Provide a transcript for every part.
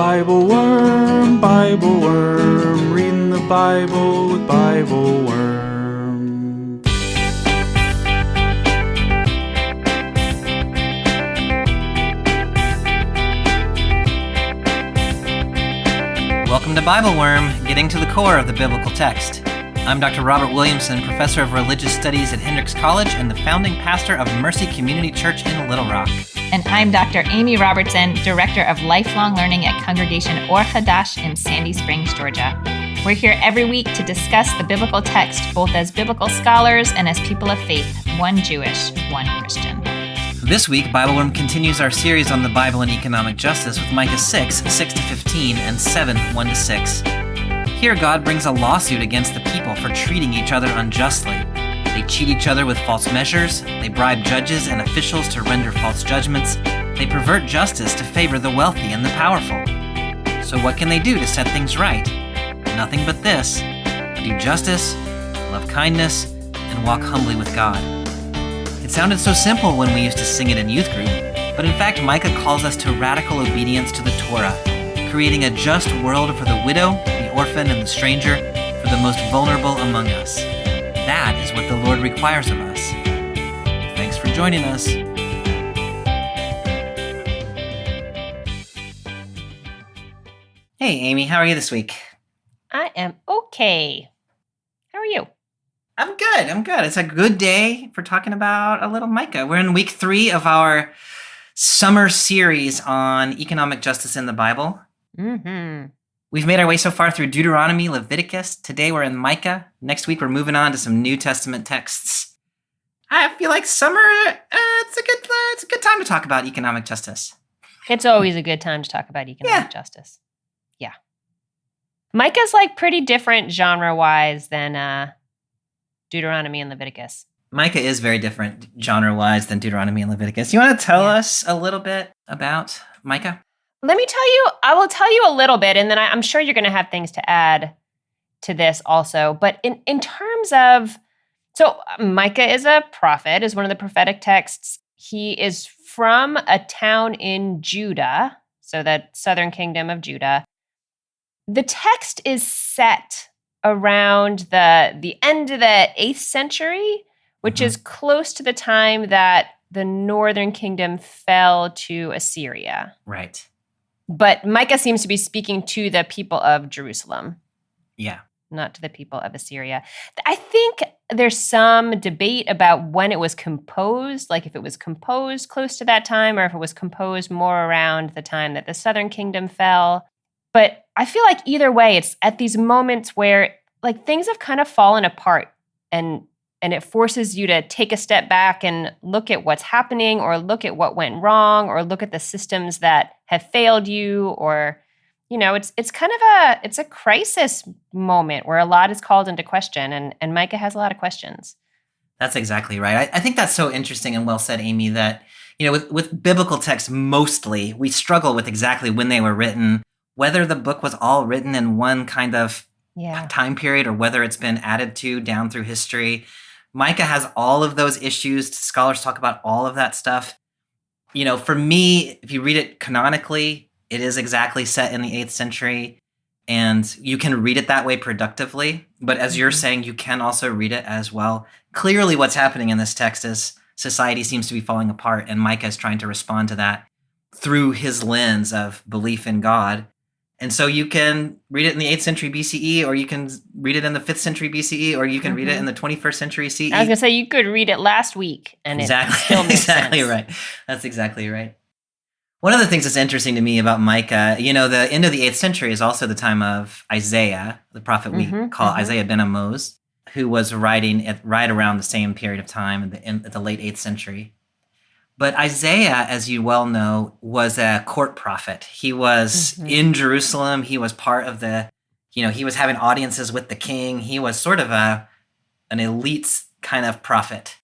BibleWorm, reading the Bible with BibleWorm. Welcome to BibleWorm, getting to the core of the biblical text. I'm Dr. Robert Williamson, professor of religious studies at Hendrix College and the founding pastor of Mercy Community Church in Little Rock. And I'm Dr. Amy Robertson, director of lifelong learning at Congregation Or Hadash in Sandy Springs, Georgia. We're here every week to discuss the biblical text, both as biblical scholars and as people of faith, one Jewish, one Christian. This week, BibleWorm continues our series on the Bible and economic justice with Micah 6, 6-15, and 7, 1-6. Here, God brings a lawsuit against the people for treating each other unjustly. They cheat each other with false measures, they bribe judges and officials to render false judgments, they pervert justice to favor the wealthy and the powerful. So what can they do to set things right? Nothing but this: do justice, love kindness, and walk humbly with God. It sounded so simple when we used to sing it in youth group, but in fact Micah calls us to radical obedience to the Torah, creating a just world for the widow, the orphan, and the stranger, for the most vulnerable among us. That is what the Lord requires of us. Thanks for joining us. Hey, Amy, how are you this week? I am okay. How are you? I'm good. It's a good day for talking about a little Micah. We're in week 3 of our summer series on economic justice in the Bible. Mm-hmm. We've made our way so far through Deuteronomy, Leviticus. Today we're in Micah. Next week we're moving on to some New Testament texts. I feel like summer, it's a good time to talk about economic justice. It's always a good time to talk about economic justice. Yeah. Micah's like pretty different genre-wise than Deuteronomy and Leviticus. Micah is very different genre-wise than Deuteronomy and Leviticus. You want to tell us a little bit about Micah? I will tell you a little bit, and then I'm sure you're going to have things to add to this also. But in terms of, so Micah is a prophet, is one of the prophetic texts. He is from a town in Judah, so that southern kingdom of Judah. The text is set around the end of the 8th century, which is close to the time that the northern kingdom fell to Assyria. Right. But Micah seems to be speaking to the people of Jerusalem. Yeah. Not to the people of Assyria. I think there's some debate about when it was composed, like if it was composed close to that time or if it was composed more around the time that the southern kingdom fell. But I feel like either way, it's at these moments where like things have kind of fallen apart and it forces you to take a step back and look at what's happening or look at what went wrong or look at the systems that have failed you or, you know, it's kind of a crisis moment where a lot is called into question and Micah has a lot of questions. That's exactly right. I think that's so interesting and well said, Amy, that, you know, with biblical texts, mostly we struggle with exactly when they were written, whether the book was all written in one kind of time period or whether it's been added to down through history. Micah has all of those issues. Scholars talk about all of that stuff. You know, for me, if you read it canonically, it is exactly set in the 8th century, and you can read it that way productively. But as you're saying, you can also read it as well. Clearly, what's happening in this text is society seems to be falling apart, and Micah is trying to respond to that through his lens of belief in God. And so you can read it in the 8th century BCE, or you can read it in the 5th century BCE, or you can read it in the 21st century CE. I was going to say, you could read it last week, and it still makes exactly sense. Right. That's exactly right. One of the things that's interesting to me about Micah, you know, the end of the 8th century is also the time of Isaiah, the prophet we call Isaiah ben Amoz, who was writing right around the same period of time at the late 8th century. But Isaiah, as you well know, was a court prophet. He was in Jerusalem. He was part of he was having audiences with the king. He was sort of an elite kind of prophet.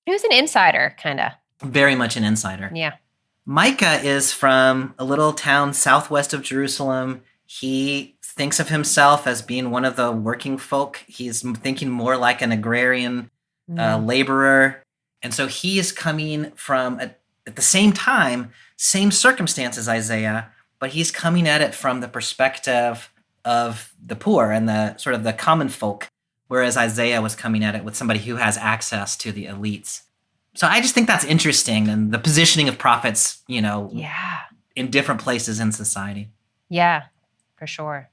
He was an insider, kind of. Very much an insider. Yeah. Micah is from a little town southwest of Jerusalem. He thinks of himself as being one of the working folk. He's thinking more like an agrarian laborer. And so he is coming from, at the same time, same circumstances, Isaiah, but he's coming at it from the perspective of the poor and the sort of the common folk, whereas Isaiah was coming at it with somebody who has access to the elites. So I just think that's interesting, and the positioning of prophets, Yeah. in different places in society. Yeah, for sure.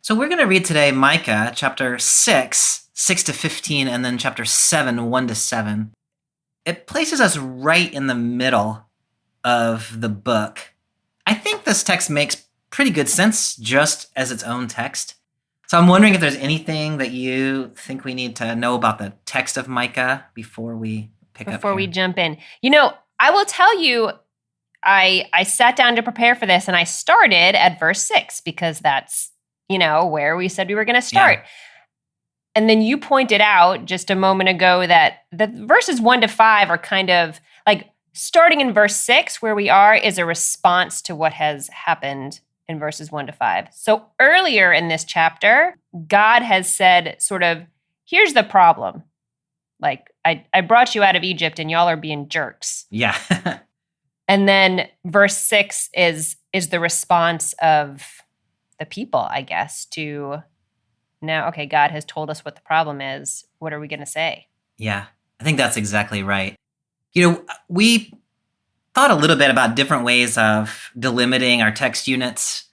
So we're going to read today Micah chapter 6, 6 to 15, and then chapter 7, 1 to 7. It places us right in the middle of the book. I think this text makes pretty good sense just as its own text. So I'm wondering if there's anything that you think we need to know about the text of Micah before we pick up Before we here. jump in. I will tell you, I sat down to prepare for this and I started at verse 6 because that's, where we said we were going to start. Yeah. And then you pointed out just a moment ago that the verses 1 to 5 are kind of like starting in verse 6, where we are, is a response to what has happened in verses 1 to 5. So earlier in this chapter, God has said sort of, here's the problem. Like, I brought you out of Egypt and y'all are being jerks. Yeah. And then verse 6 is the response of the people, I guess, to now, okay, God has told us what the problem is. What are we going to say? Yeah, I think that's exactly right. We thought a little bit about different ways of delimiting our text units.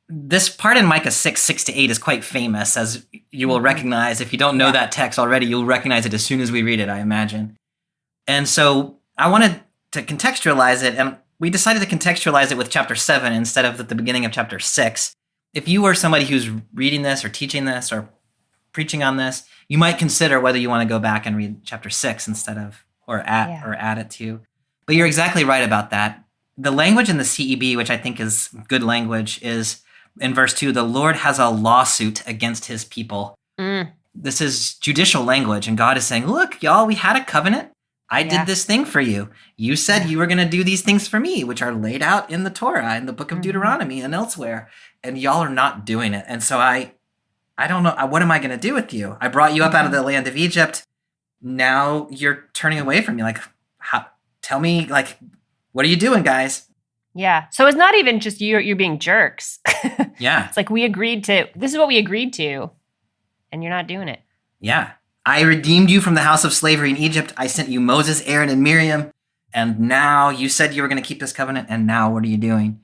This part in Micah 6, 6 to 8 is quite famous, as you will recognize. If you don't know that text already, you'll recognize it as soon as we read it, I imagine. And so I wanted to contextualize it, and we decided to contextualize it with chapter 7 instead of at the beginning of chapter 6. If you were somebody who's reading this or teaching this or preaching on this, you might consider whether you want to go back and read chapter 6 instead of, or add it to. But you're exactly right about that. The language in the CEB, which I think is good language, is in verse 2, the Lord has a lawsuit against his people. This is judicial language, and God is saying, look, y'all, we had a covenant. I did this thing for you. You said you were going to do these things for me, which are laid out in the Torah, in the book of Deuteronomy and elsewhere, and y'all are not doing it. And so I don't know, what am I going to do with you? I brought you up out of the land of Egypt. Now you're turning away from me. Like, tell me, like, what are you doing, guys? Yeah. So it's not even just you're being jerks. Yeah. It's like this is what we agreed to, and you're not doing it. Yeah. I redeemed you from the house of slavery in Egypt. I sent you Moses, Aaron, and Miriam. And now you said you were going to keep this covenant. And now what are you doing?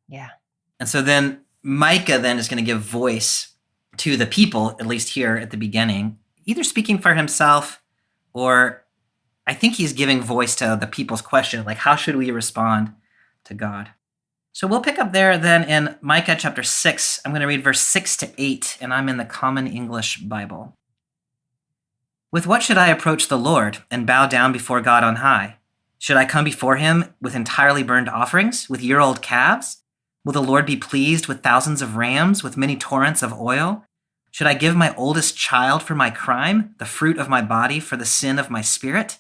Yeah. And so then Micah then is going to give voice to the people, at least here at the beginning, either speaking for himself, or I think he's giving voice to the people's question, like, how should we respond to God? So we'll pick up there then in Micah chapter 6. I'm going to read verse 6 to 8, and I'm in the Common English Bible. With what should I approach the Lord and bow down before God on high? Should I come before him with entirely burned offerings, with year-old calves? Will the Lord be pleased with thousands of rams, with many torrents of oil? Should I give my oldest child for my crime, the fruit of my body for the sin of my spirit?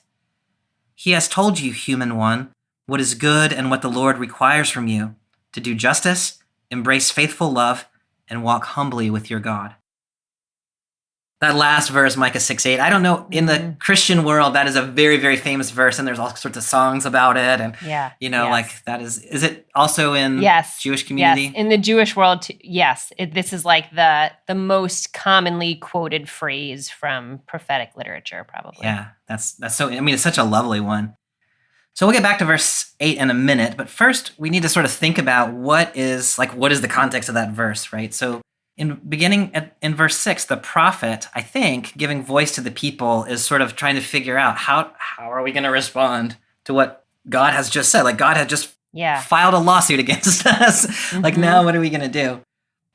He has told you, human one, what is good and what the Lord requires from you, to do justice, embrace faithful love, and walk humbly with your God. That last verse, Micah 6:8, I don't know, in the Christian world, that is a very, very famous verse, and there's all sorts of songs about it. And, like that is it also in Jewish community? Yes, in the Jewish world, too, yes. This is like the most commonly quoted phrase from prophetic literature, probably. Yeah, that's so, it's such a lovely one. So we'll get back to verse 8 in a minute, but first we need to sort of think about what is the context of that verse, right? So in verse 6, the prophet, I think, giving voice to the people is sort of trying to figure out how are we going to respond to what God has just said? Like, God had just filed a lawsuit against us. Like, now what are we going to do?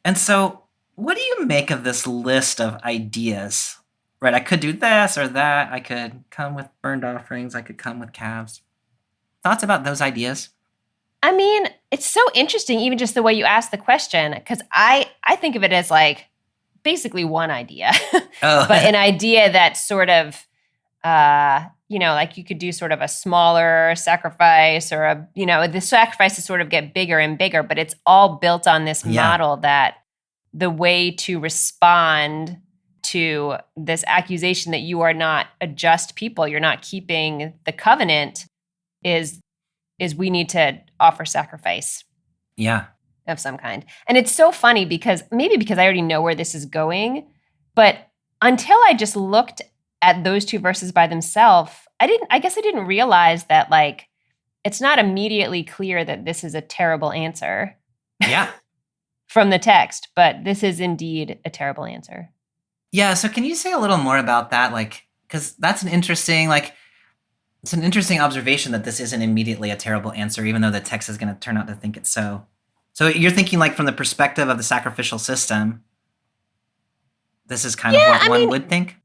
And so what do you make of this list of ideas? Right, I could do this or that. I could come with burned offerings. I could come with calves. Thoughts about those ideas? I mean, it's so interesting, even just the way you asked the question, because I think of it as like basically one idea, but an idea that sort of, like you could do sort of a smaller sacrifice or the sacrifices sort of get bigger and bigger, but it's all built on this model that the way to respond to this accusation that you are not a just people, you're not keeping the covenant, is we need to offer sacrifice. Yeah. of some kind. And it's so funny because maybe because I already know where this is going, but until I just looked at those two verses by themselves, I guess I didn't realize that like it's not immediately clear that this is a terrible answer. Yeah. From the text, but this is indeed a terrible answer. Yeah, so can you say a little more about that? Like, because that's it's an interesting observation that this isn't immediately a terrible answer, even though the text is going to turn out to think it's so. So you're thinking like from the perspective of the sacrificial system, this is kind of what one would think?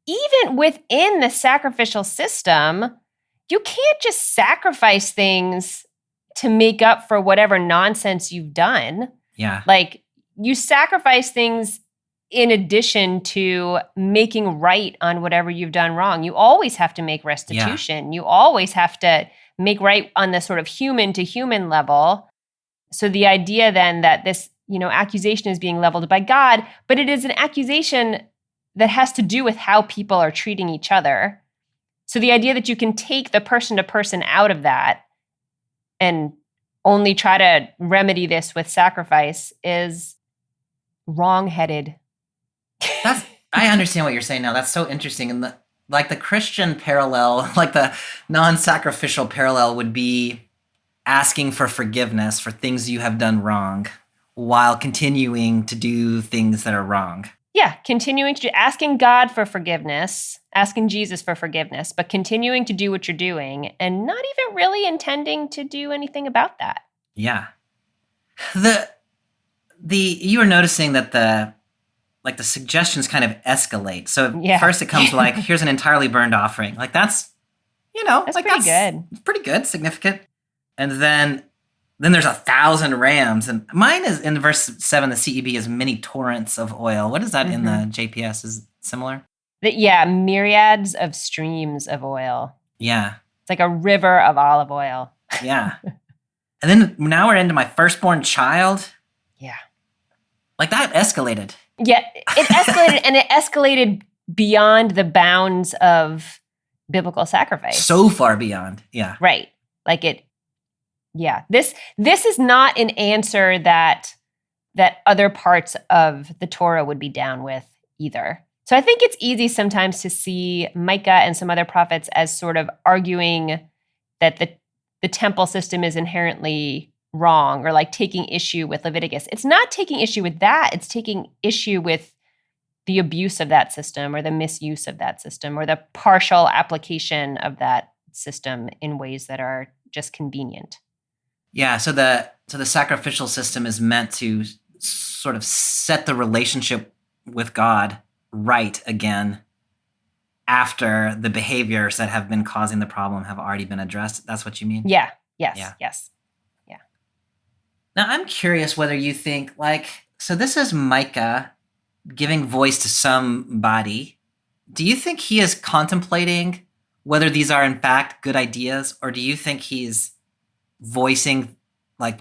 Even within the sacrificial system, you can't just sacrifice things to make up for whatever nonsense you've done. Yeah. Like you sacrifice things in addition to making right on whatever you've done wrong. You always have to make restitution. You always have to make right on the sort of human to human level. So the idea then that this, accusation is being leveled by God, but it is an accusation that has to do with how people are treating each other. So the idea that you can take the person to person out of that and only try to remedy this with sacrifice is wrong-headed. I understand what you're saying now. That's so interesting. And the Christian parallel, like the non-sacrificial parallel would be asking for forgiveness for things you have done wrong while continuing to do things that are wrong. Yeah, continuing to asking God for forgiveness, asking Jesus for forgiveness, but continuing to do what you're doing and not even really intending to do anything about that. Yeah. You were noticing that the suggestions kind of escalate. So first it comes like, here's an entirely burned offering. Like that's pretty good. Pretty good, significant. And then there's 1,000 rams. And mine is in verse 7, the CEB is many torrents of oil. What is that in the JPS? Is it similar? Myriads of streams of oil. Yeah. It's like a river of olive oil. Yeah. And then now we're into my firstborn child. Yeah. Like that escalated. Yeah, it escalated and it escalated beyond the bounds of biblical sacrifice. So far beyond. Yeah. Right. Like this is not an answer that other parts of the Torah would be down with either. So I think it's easy sometimes to see Micah and some other prophets as sort of arguing that the temple system is inherently wrong or like taking issue with Leviticus. It's not taking issue with that. It's taking issue with the abuse of that system or the misuse of that system or the partial application of that system in ways that are just convenient. Yeah, so the sacrificial system is meant to sort of set the relationship with God right again after the behaviors that have been causing the problem have already been addressed. That's what you mean? Yeah. Yes. Yeah. Yes. Now, I'm curious whether you think, so this is Micah giving voice to somebody. Do you think he is contemplating whether these are in fact good ideas, or do you think he's voicing,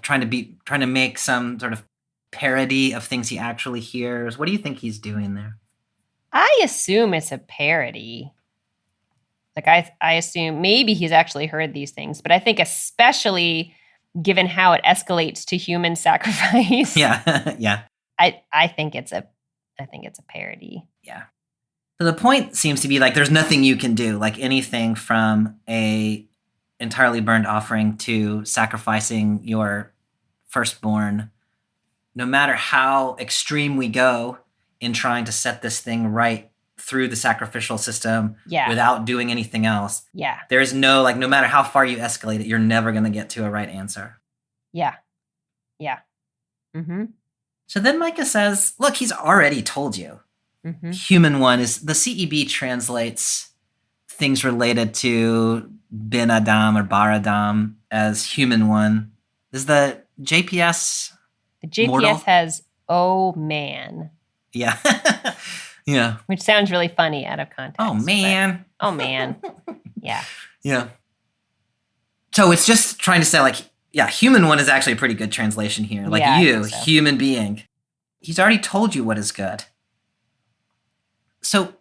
trying to make some sort of parody of things he actually hears? What do you think he's doing there? I assume it's a parody. I assume maybe he's actually heard these things, but I think especially given how it escalates to human sacrifice. Yeah. Yeah. I think it's a parody. Yeah. So the point seems to be there's nothing you can do, anything from a entirely burned offering to sacrificing your firstborn. No matter how extreme we go in trying to set this thing right through the sacrificial system without doing anything else. Yeah. There is no, no matter how far you escalate it, you're never going to get to a right answer. Yeah. Yeah. Mm-hmm. So then Micah says, look, he's already told you. Mm-hmm. Human one is, the CEB translates things related to Ben Adam or Bar Adam as human one. Is the JPS The JPS mortal? Has, oh man. Yeah. Yeah. Which sounds really funny out of context. Oh, man. Oh, man. Yeah. Yeah. So it's just trying to say, human one is actually a pretty good translation here. Human being. He's already told you what is good. So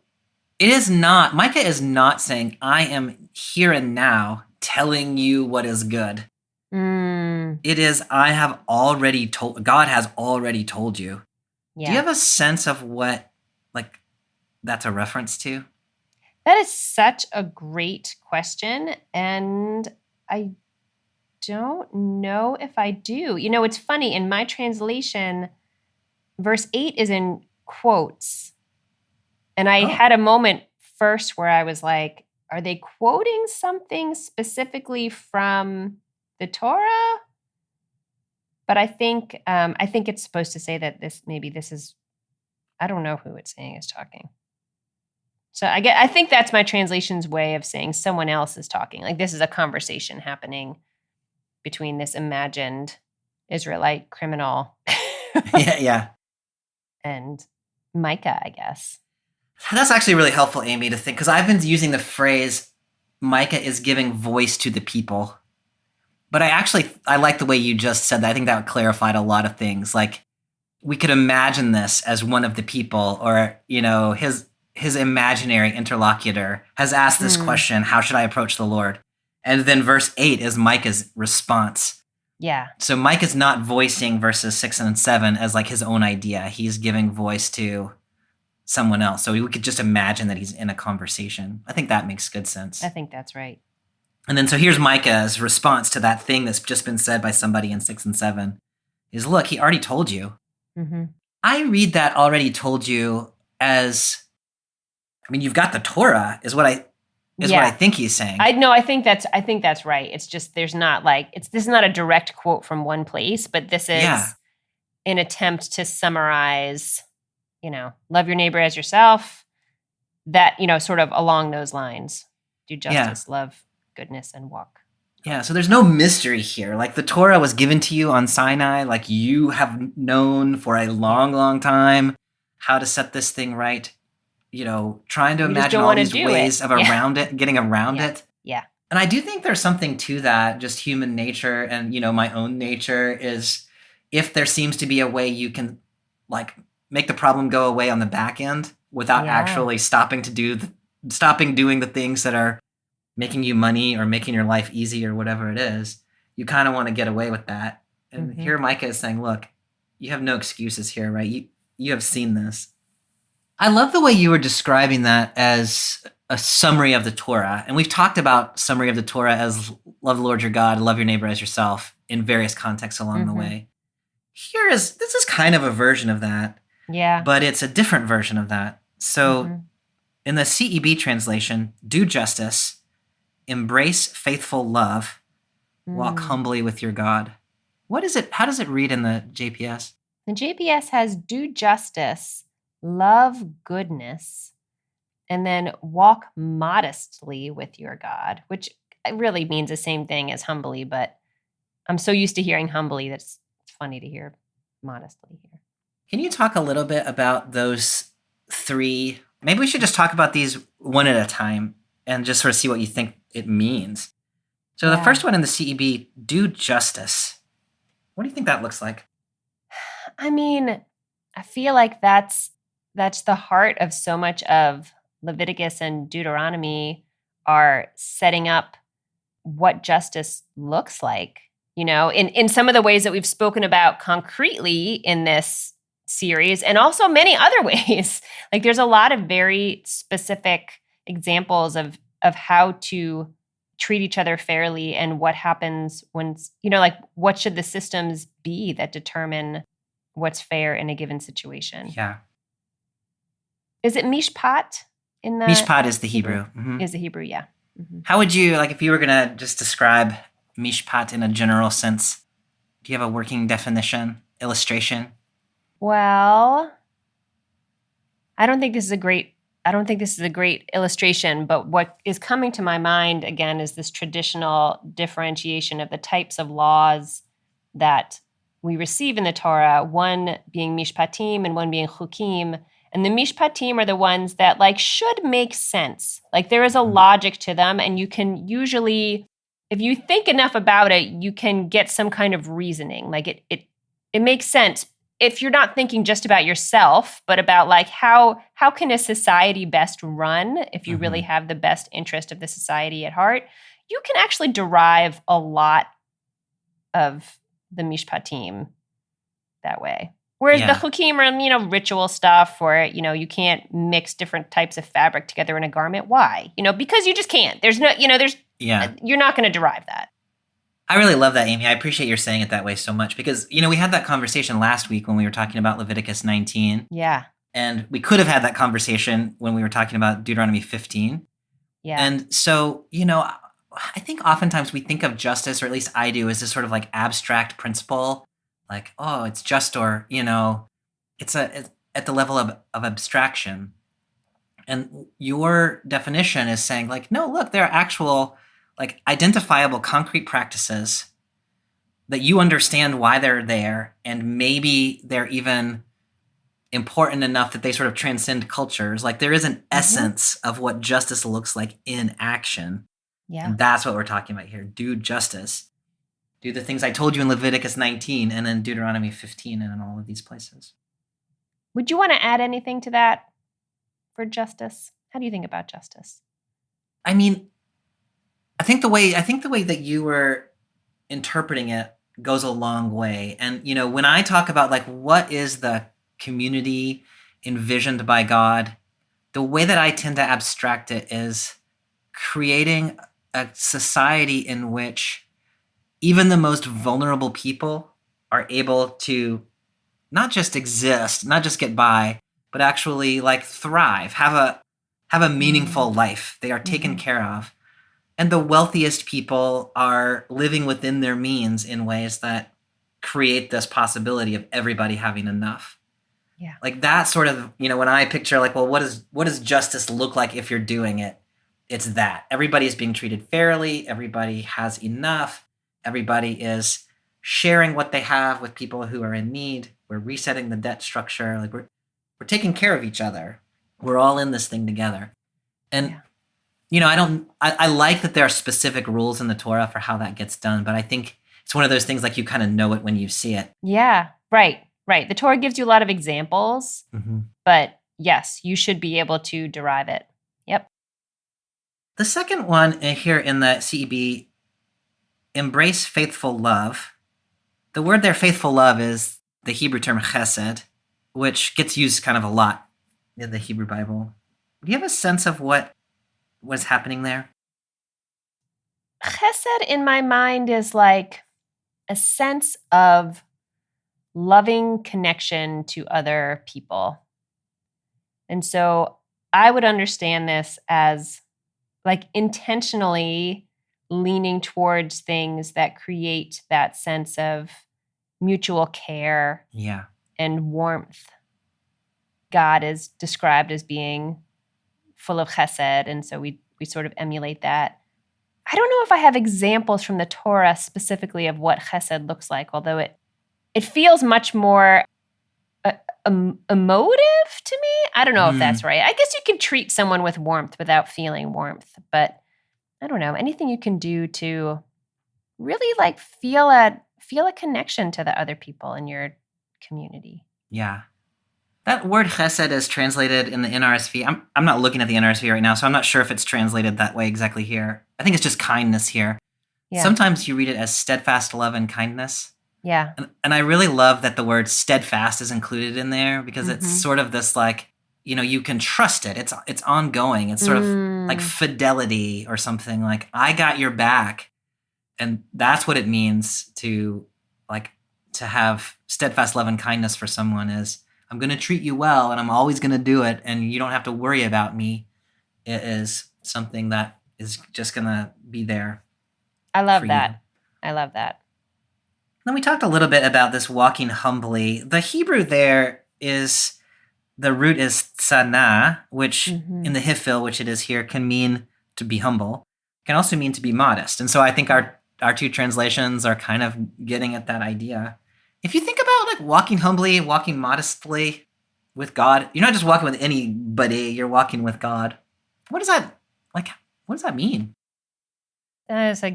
Micah is not saying, I am here and now telling you what is good. Mm, It is, God has already told you. yeah. Do you have a sense of what, like, that's a reference to? That is such a great question. And I don't know if I do. It's funny. In my translation, verse 8 is in quotes. And I Oh, had a moment first where I was like, are they quoting something specifically from the Torah? But I think it's supposed to say that this is, I don't know who it's saying is talking. So I think that's my translation's way of saying someone else is talking. Like this is a conversation happening between this imagined Israelite criminal yeah. and Micah, I guess. That's actually really helpful, Amy, to think, because I've been using the phrase Micah is giving voice to the people. But I like the way you just said that. I think that clarified a lot of things. Like, we could imagine this as one of the people, or, his imaginary interlocutor has asked this question, how should I approach the Lord? And then verse 8 is Micah's response. Yeah. So Micah's not voicing verses 6 and 7 as like his own idea. He's giving voice to someone else. So we could just imagine that he's in a conversation. I think that makes good sense. I think that's right. And then so here's Micah's response to that thing that's just been said by somebody in 6 and 7 is, look, he already told you. Mm-hmm. I read that already told you as, you've got the Torah is what I think he's saying. I think that's right. It's just there's not this is not a direct quote from one place, but this is an attempt to summarize, love your neighbor as yourself. That, sort of along those lines. Do justice, love, goodness, and walk. Yeah, so there's no mystery here. Like the Torah was given to you on Sinai, like you have known for a long, long time how to set this thing right. Trying to imagine all these ways of getting around it. Yeah. And I do think there's something to that, just human nature and, my own nature is if there seems to be a way you can like make the problem go away on the back end without actually stopping doing the things that are making you money or making your life easy or whatever it is, you kind of want to get away with that. And here Micah is saying, look, you have no excuses here, right? You have seen this. I love the way you were describing that as a summary of the Torah. And we've talked about summary of the Torah as love the Lord your God, love your neighbor as yourself in various contexts along the way. This is kind of a version of that. Yeah. But it's a different version of that. So in the CEB translation, do justice, embrace faithful love, walk humbly with your God. What is it? How does it read in the JPS? The JPS has do justice, love goodness, and then walk modestly with your God, which really means the same thing as humbly, but I'm so used to hearing humbly that it's funny to hear modestly here. Can you talk a little bit about those three? Maybe we should just talk about these one at a time and just sort of see what you think it means. So the first one in the CEB, do justice. What do you think that looks like? I feel like that's the heart of so much of Leviticus and Deuteronomy are setting up what justice looks like, in some of the ways that we've spoken about concretely in this series and also many other ways. Like there's a lot of very specific examples of how to treat each other fairly and what happens when, what should the systems be that determine what's fair in a given situation. Yeah. Is it mishpat in the Mishpat is the Hebrew. Mm-hmm. Is the Hebrew, yeah. Mm-hmm. How would you, if you were going to just describe mishpat in a general sense, do you have a working definition, illustration? Well, I don't think this is a great illustration, but what is coming to my mind again is this traditional differentiation of the types of laws that we receive in the Torah, one being mishpatim and one being chukim. And the mishpatim are the ones that should make sense. Like there is a logic to them, and you can usually, if you think enough about it, you can get some kind of reasoning. Like it makes sense if you're not thinking just about yourself, but about how can a society best run if you really have the best interest of the society at heart. You can actually derive a lot of the mishpatim that way. Whereas Yeah. the chukim are, ritual stuff, or, you can't mix different types of fabric together in a garment. Why? Because you just can't. There's no, Yeah. you're not going to derive that. I really love that, Amy. I appreciate your saying it that way so much because, we had that conversation last week when we were talking about Leviticus 19. Yeah. And we could have had that conversation when we were talking about Deuteronomy 15. Yeah. And so, I think oftentimes we think of justice, or at least I do, as this sort of like abstract principle, like, oh, it's just, or, it's at the level of abstraction. And your definition is saying like, no, look, there are actual like identifiable concrete practices that you understand why they're there. And maybe they're even important enough that they sort of transcend cultures. Like there is an essence of what justice looks like in action. Yeah. And that's what we're talking about here. Do justice. Do the things I told you in Leviticus 19 and then Deuteronomy 15 and in all of these places. Would you want to add anything to that for justice? How do you think about justice? I mean, I think the way that you were interpreting it goes a long way. And when I talk about like what is the community envisioned by God, the way that I tend to abstract it is creating a society in which even the most vulnerable people are able to not just exist, not just get by, but actually like thrive, have a meaningful life. They are taken care of. And the wealthiest people are living within their means in ways that create this possibility of everybody having enough. Yeah. Like that sort of, when I picture like, well, what does justice look like if you're doing it? It's that. Everybody is being treated fairly. Everybody has enough. Everybody is sharing what they have with people who are in need. We're resetting the debt structure. Like we're taking care of each other. We're all in this thing together. And I like that there are specific rules in the Torah for how that gets done, but I think it's one of those things like you kind of know it when you see it. Yeah, right. The Torah gives you a lot of examples, but yes, you should be able to derive it. Yep. The second one here in the CEB, embrace faithful love. The word there, faithful love, is the Hebrew term chesed, which gets used kind of a lot in the Hebrew Bible. Do you have a sense of what was happening there? Chesed in my mind is like a sense of loving connection to other people. And so I would understand this as like intentionally leaning towards things that create that sense of mutual care and warmth. God is described as being full of chesed, and so we sort of emulate that. I don't know if I have examples from the Torah specifically of what chesed looks like, although it feels much more emotive to me. I don't know if that's right. I guess you can treat someone with warmth without feeling warmth, but I don't know. Anything you can do to really like feel a connection to the other people in your community. Yeah. That word chesed is translated in the NRSV. I'm not looking at the NRSV right now, so I'm not sure if it's translated that way exactly here. I think it's just kindness here. Yeah. Sometimes you read it as steadfast love and kindness. Yeah. And I really love that the word steadfast is included in there because it's sort of this like, you can trust it. It's ongoing. It's sort of like fidelity or something like, I got your back. And that's what it means to have steadfast love and kindness for someone is, I'm going to treat you well and I'm always going to do it and you don't have to worry about me. It is something that is just going to be there. I love that. I love that. Then we talked a little bit about this walking humbly. The Hebrew there is, the root is tzana, which in the Hifil, which it is here, can mean to be humble. It can also mean to be modest. And so I think our two translations are kind of getting at that idea. If you think about like walking humbly, walking modestly with God, you're not just walking with anybody, you're walking with God. What does that mean? It's a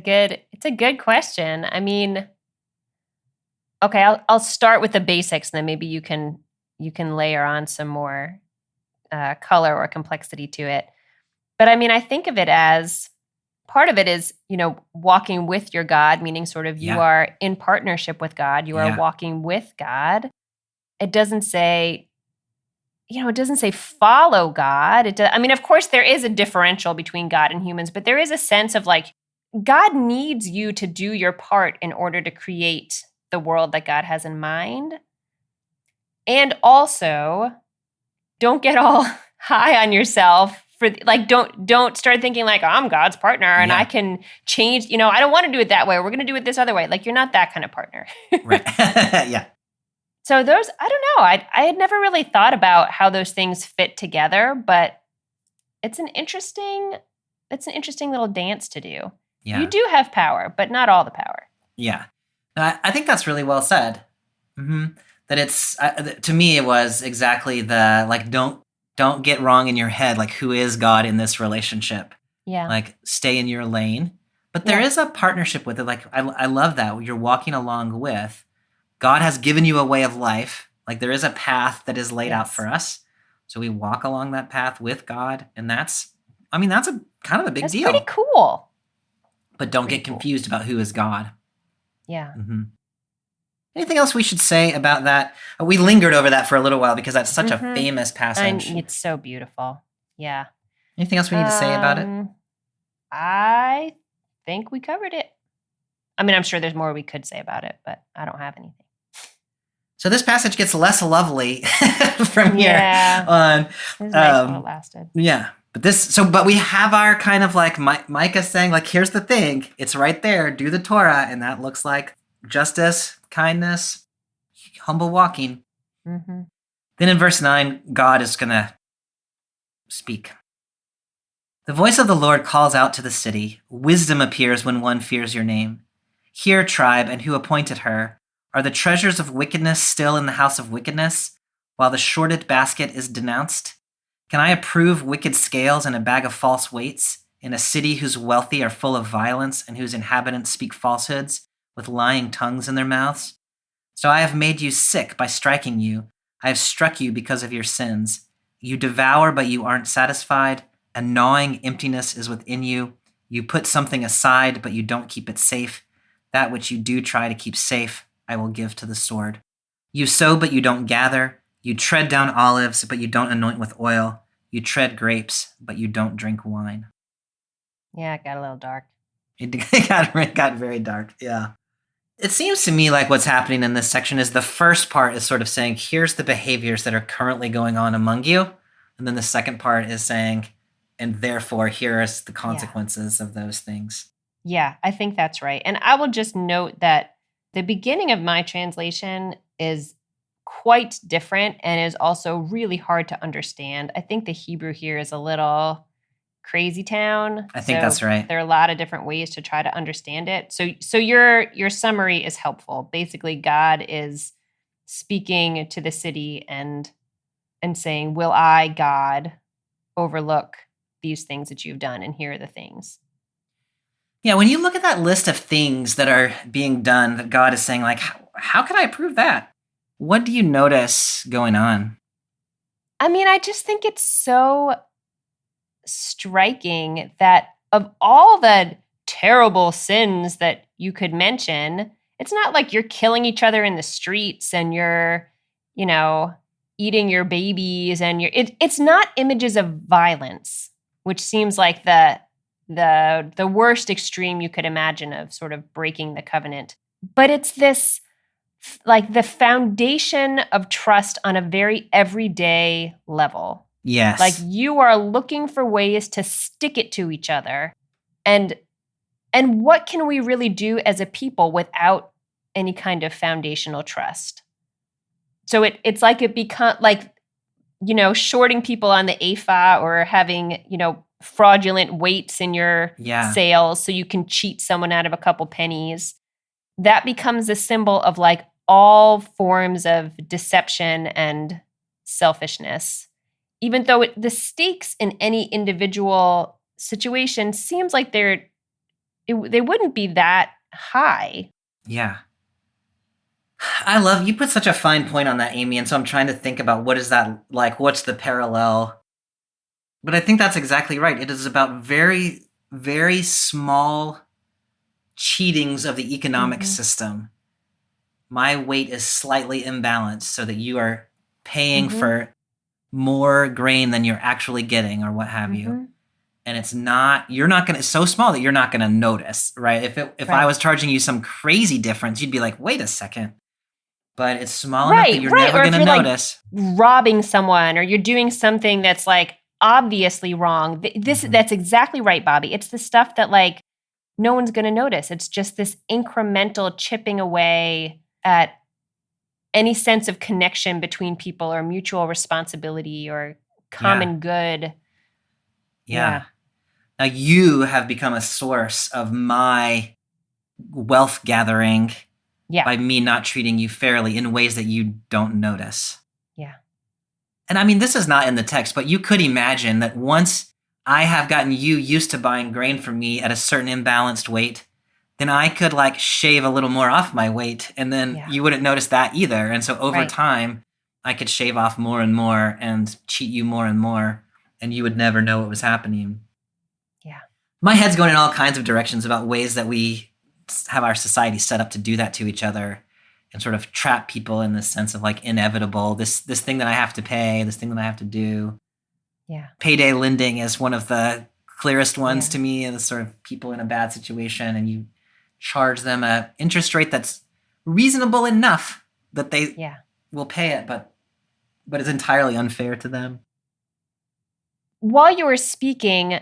good question. I mean, okay, I'll start with the basics, and then maybe you can layer on some more color or complexity to it. But I mean, I think of it as part of it is, walking with your God, meaning sort of you Yeah. are in partnership with God. You are Yeah. walking with God. It doesn't say, follow God. Of course, there is a differential between God and humans, but there is a sense of like, God needs you to do your part in order to create the world that God has in mind. And also, don't get all high on yourself for like don't start thinking like I'm God's partner and I can change, I don't want to do it that way. We're going to do it this other way. Like you're not that kind of partner. Right. Yeah. So those, I don't know. I had never really thought about how those things fit together, but it's an interesting little dance to do. Yeah. You do have power, but not all the power. Yeah. I think that's really well said. That it's, to me, it was exactly the, like, don't get wrong in your head, like, who is God in this relationship? Yeah. Like, stay in your lane. But there is a partnership with it. Like, I love that. You're walking along with. God has given you a way of life. Like, there is a path that is laid out for us. So we walk along that path with God. And that's a kind of a big deal. That's pretty cool. But don't get confused about who is God. Yeah. Anything else we should say about that? We lingered over that for a little while because that's such a famous passage. It's so beautiful. Yeah. Anything else we need to say about it? I think we covered it. I'm sure there's more we could say about it, but I don't have anything. So this passage gets less lovely from here on. It was nice while it lasted. Yeah. But we have our kind of like Micah saying, like, here's the thing. It's right there. Do the Torah. And that looks like justice, kindness, humble walking. Then in verse 9, God is going to speak. The voice of the Lord calls out to the city. Wisdom appears when one fears your name. Hear, tribe, and who appointed her. Are the treasures of wickedness still in the house of wickedness, while the shorted basket is denounced? Can I approve wicked scales and a bag of false weights in a city whose wealthy are full of violence and whose inhabitants speak falsehoods with lying tongues in their mouths? So I have made you sick by striking you. I have struck you because of your sins. You devour, but you aren't satisfied. A gnawing emptiness is within you. You put something aside, but you don't keep it safe. That which you do try to keep safe, I will give to the sword. You sow, but you don't gather. You tread down olives, but you don't anoint with oil. You tread grapes, but you don't drink wine. Yeah, it got a little dark. It got very dark, yeah. It seems to me like what's happening in this section is the first part is sort of saying, here's the behaviors that are currently going on among you. And then the second part is saying, and therefore, here is the consequences of those things. Yeah, I think that's right. And I will just note that the beginning of my translation is quite different and is also really hard to understand. I think the Hebrew here is a little crazy town. I think that's right. There are a lot of different ways to try to understand it. So your summary is helpful. Basically, God is speaking to the city and saying, will I, God, overlook these things that you've done? And here are the things. Yeah, when you look at that list of things that are being done, that God is saying, like, how can I approve that? What do you notice going on? I just think it's so striking that of all the terrible sins that you could mention, it's not like you're killing each other in the streets and you're, eating your babies and it's not images of violence, which seems like the worst extreme you could imagine of sort of breaking the covenant. But it's this, like, the foundation of trust on a very everyday level. Yes. Like, you are looking for ways to stick it to each other. And what can we really do as a people without any kind of foundational trust? So it's like it become like, shorting people on the AFA or having, fraudulent weights in your sales so you can cheat someone out of a couple pennies. That becomes a symbol of like all forms of deception and selfishness. Even though the stakes in any individual situation seems like they wouldn't be that high. Yeah. I love, you put such a fine point on that, Amy, and so I'm trying to think about what is that like, what's the parallel? But I think that's exactly right. It is about very very small cheatings of the economic Mhm. system, my weight is slightly imbalanced so that you are paying Mhm. for more grain than you're actually getting or what have you. Mhm. And it's so small that you're not going to notice, right? If I Right. was charging you some crazy difference, you'd be like, wait a second. But it's small enough that Right, you're right. never Or going if to you're like notice. robbing someone or you're doing something that's like obviously wrong. Mhm. That's exactly right, Bobby. It's the stuff that like no one's going to notice. It's just this incremental chipping away at any sense of connection between people or mutual responsibility or Yeah. common good. Yeah. Now you have become a source of my wealth gathering Yeah. by me not treating you fairly in ways that you don't notice. Yeah. And I mean, this is not in the text, but you could imagine that once I have gotten you used to buying grain from me at a certain imbalanced weight, then I could like shave a little more off my weight and then Yeah. you wouldn't notice that either. And so over Right. time, I could shave off more and more and cheat you more and more, and you would never know what was happening. Yeah. My head's going in all kinds of directions about ways that we have our society set up to do that to each other and sort of trap people in this sense of like inevitable, this thing that I have to pay, this thing that I have to do. Yeah. Payday lending is one of the clearest ones Yeah. to me, and the sort of people in a bad situation and you charge them a interest rate that's reasonable enough that they Yeah. will pay it, but it's entirely unfair to them. While you were speaking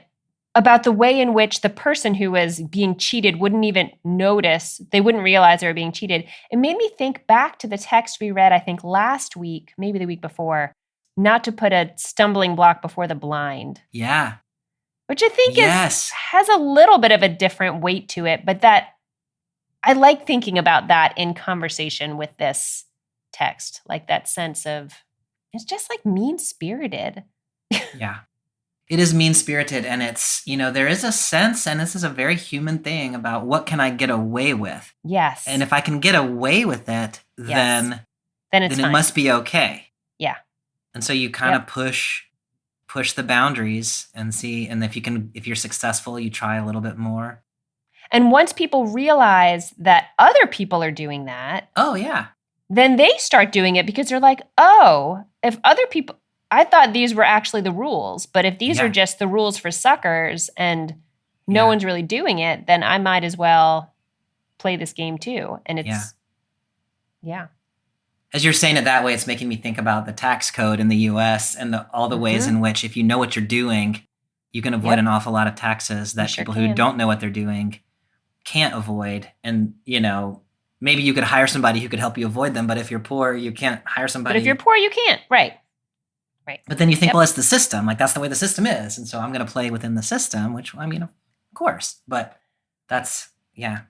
about the way in which the person who was being cheated wouldn't even notice, they wouldn't realize they were being cheated, it made me think back to the text we read, I think last week, maybe the week before, not to put a stumbling block before the blind, Yeah. which I think Yes. has a little bit of a different weight to it, but that I like thinking about that in conversation with this text, like that sense of it's just like mean-spirited. Yeah. It is mean-spirited, and it's, there is a sense, and this is a very human thing, about what can I get away with? Yes. And if I can get away with it, Yes. then it's it fine. must be okay. Yeah. And so you kind Yep. of push the boundaries and see, and if you're successful, you try a little bit more. And once people realize that other people are doing that, Oh, yeah. then they start doing it because they're like, oh, if other people, I thought these were actually the rules, but if these are Yeah. just the rules for suckers and no Yeah. one's really doing it, then I might as well play this game too. And it's, yeah. As you're saying it that way, it's making me think about the tax code in the US and all the ways in which, if you know what you're doing, you can avoid Yep. an awful lot of taxes that sure people who can. don't know what they're doing can't avoid. And, maybe you could hire somebody who could help you avoid them, but if you're poor, you can't hire somebody. But if you're poor, you can't. Right. Right. But then you think, Yep. well, it's the system. Like, that's the way the system is. And so I'm going to play within the system, which, I mean, of course. But that's, yeah.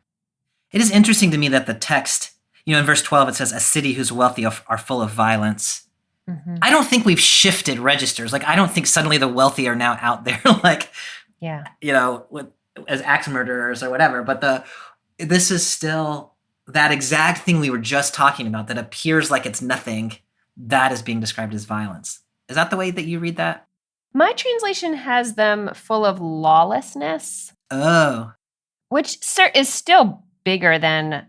It is interesting to me that the text, in verse 12, it says, a city whose wealthy are full of violence. Mhm. I don't think we've shifted registers. Like, I don't think suddenly the wealthy are now out there, like, Yeah. as axe murderers or whatever. But this is still that exact thing we were just talking about that appears like it's nothing, that is being described as violence. Is that the way that you read that? My translation has them full of lawlessness, Oh. which is still bigger than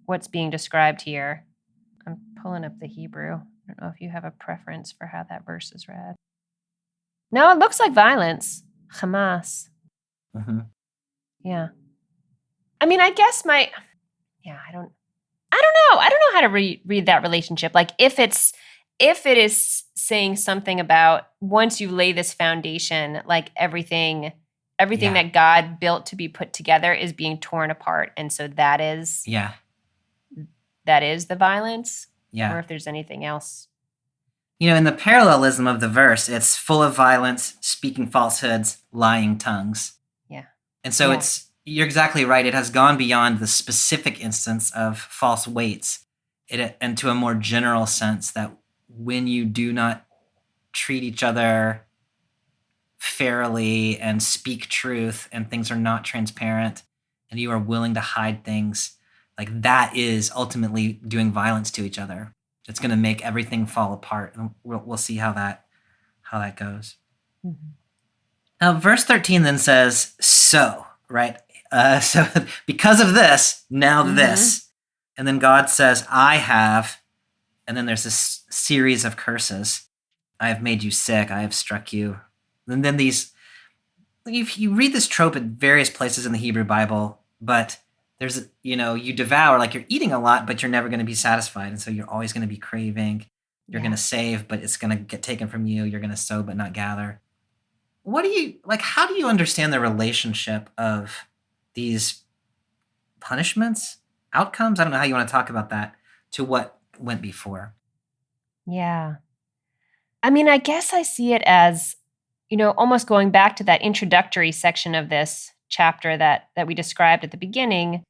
what's being described here. I'm pulling up the Hebrew. I don't know if you have a preference for how that verse is read. No, it looks like violence. Hamas. Mm-hmm. Yeah. I mean, I guess I don't know. I don't know how to read that relationship. Like if it is saying something about once you lay this foundation, like everything Yeah. that God built to be put together is being torn apart. And so that is the violence. Yeah. Or if there's anything else. In the parallelism of the verse, it's full of violence, speaking falsehoods, lying tongues. Yeah. And so Yeah. you're exactly right. It has gone beyond the specific instance of false weights and to a more general sense that when you do not treat each other fairly and speak truth and things are not transparent and you are willing to hide things, like that is ultimately doing violence to each other. It's going to make everything fall apart, and we'll see how that goes. Mm-hmm. Now, verse 13 then says, so, right? So because of this, now this. And then God says, I have, and then there's this series of curses. I have made you sick. I have struck you. And then these, you read this trope at various places in the Hebrew Bible, but there's, you devour, like you're eating a lot, but you're never going to be satisfied. And so you're always going to be craving. You're going to save, but it's going to get taken from you. You're going to sow, but not gather. How do you understand the relationship of these punishments, outcomes? I don't know how you want to talk about that to what went before. Yeah. I mean, I guess I see it as, almost going back to that introductory section of this chapter that we described at the beginning.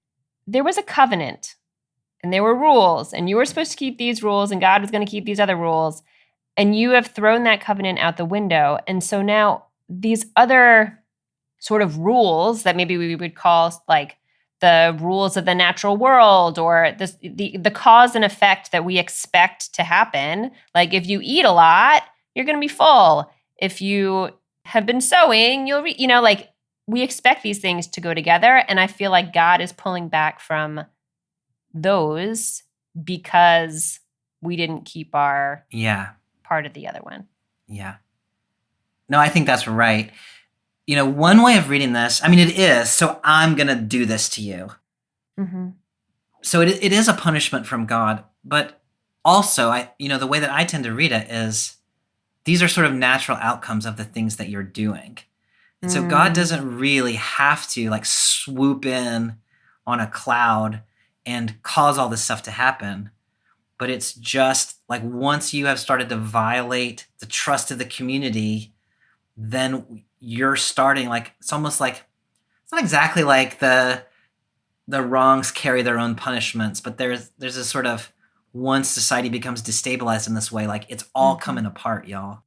There was a covenant and there were rules, and you were supposed to keep these rules, and God was going to keep these other rules. And you have thrown that covenant out the window. And so now these other sort of rules that maybe we would call like the rules of the natural world, or the cause and effect that we expect to happen. Like if you eat a lot, you're going to be full. If you have been sowing, you'll like we expect these things to go together. And I feel like God is pulling back from those because we didn't keep our part of the other one. Yeah. No, I think that's right. One way of reading this, I mean, it is, so I'm going to do this to you. Mm-hmm. So it is a punishment from God, but also, the way that I tend to read it is these are sort of natural outcomes of the things that you're doing. And so God doesn't really have to like swoop in on a cloud and cause all this stuff to happen. But it's just like once you have started to violate the trust of the community, then you're starting like, it's almost like, it's not exactly like the wrongs carry their own punishments, but there's a sort of, once society becomes destabilized in this way, like it's all coming apart, y'all.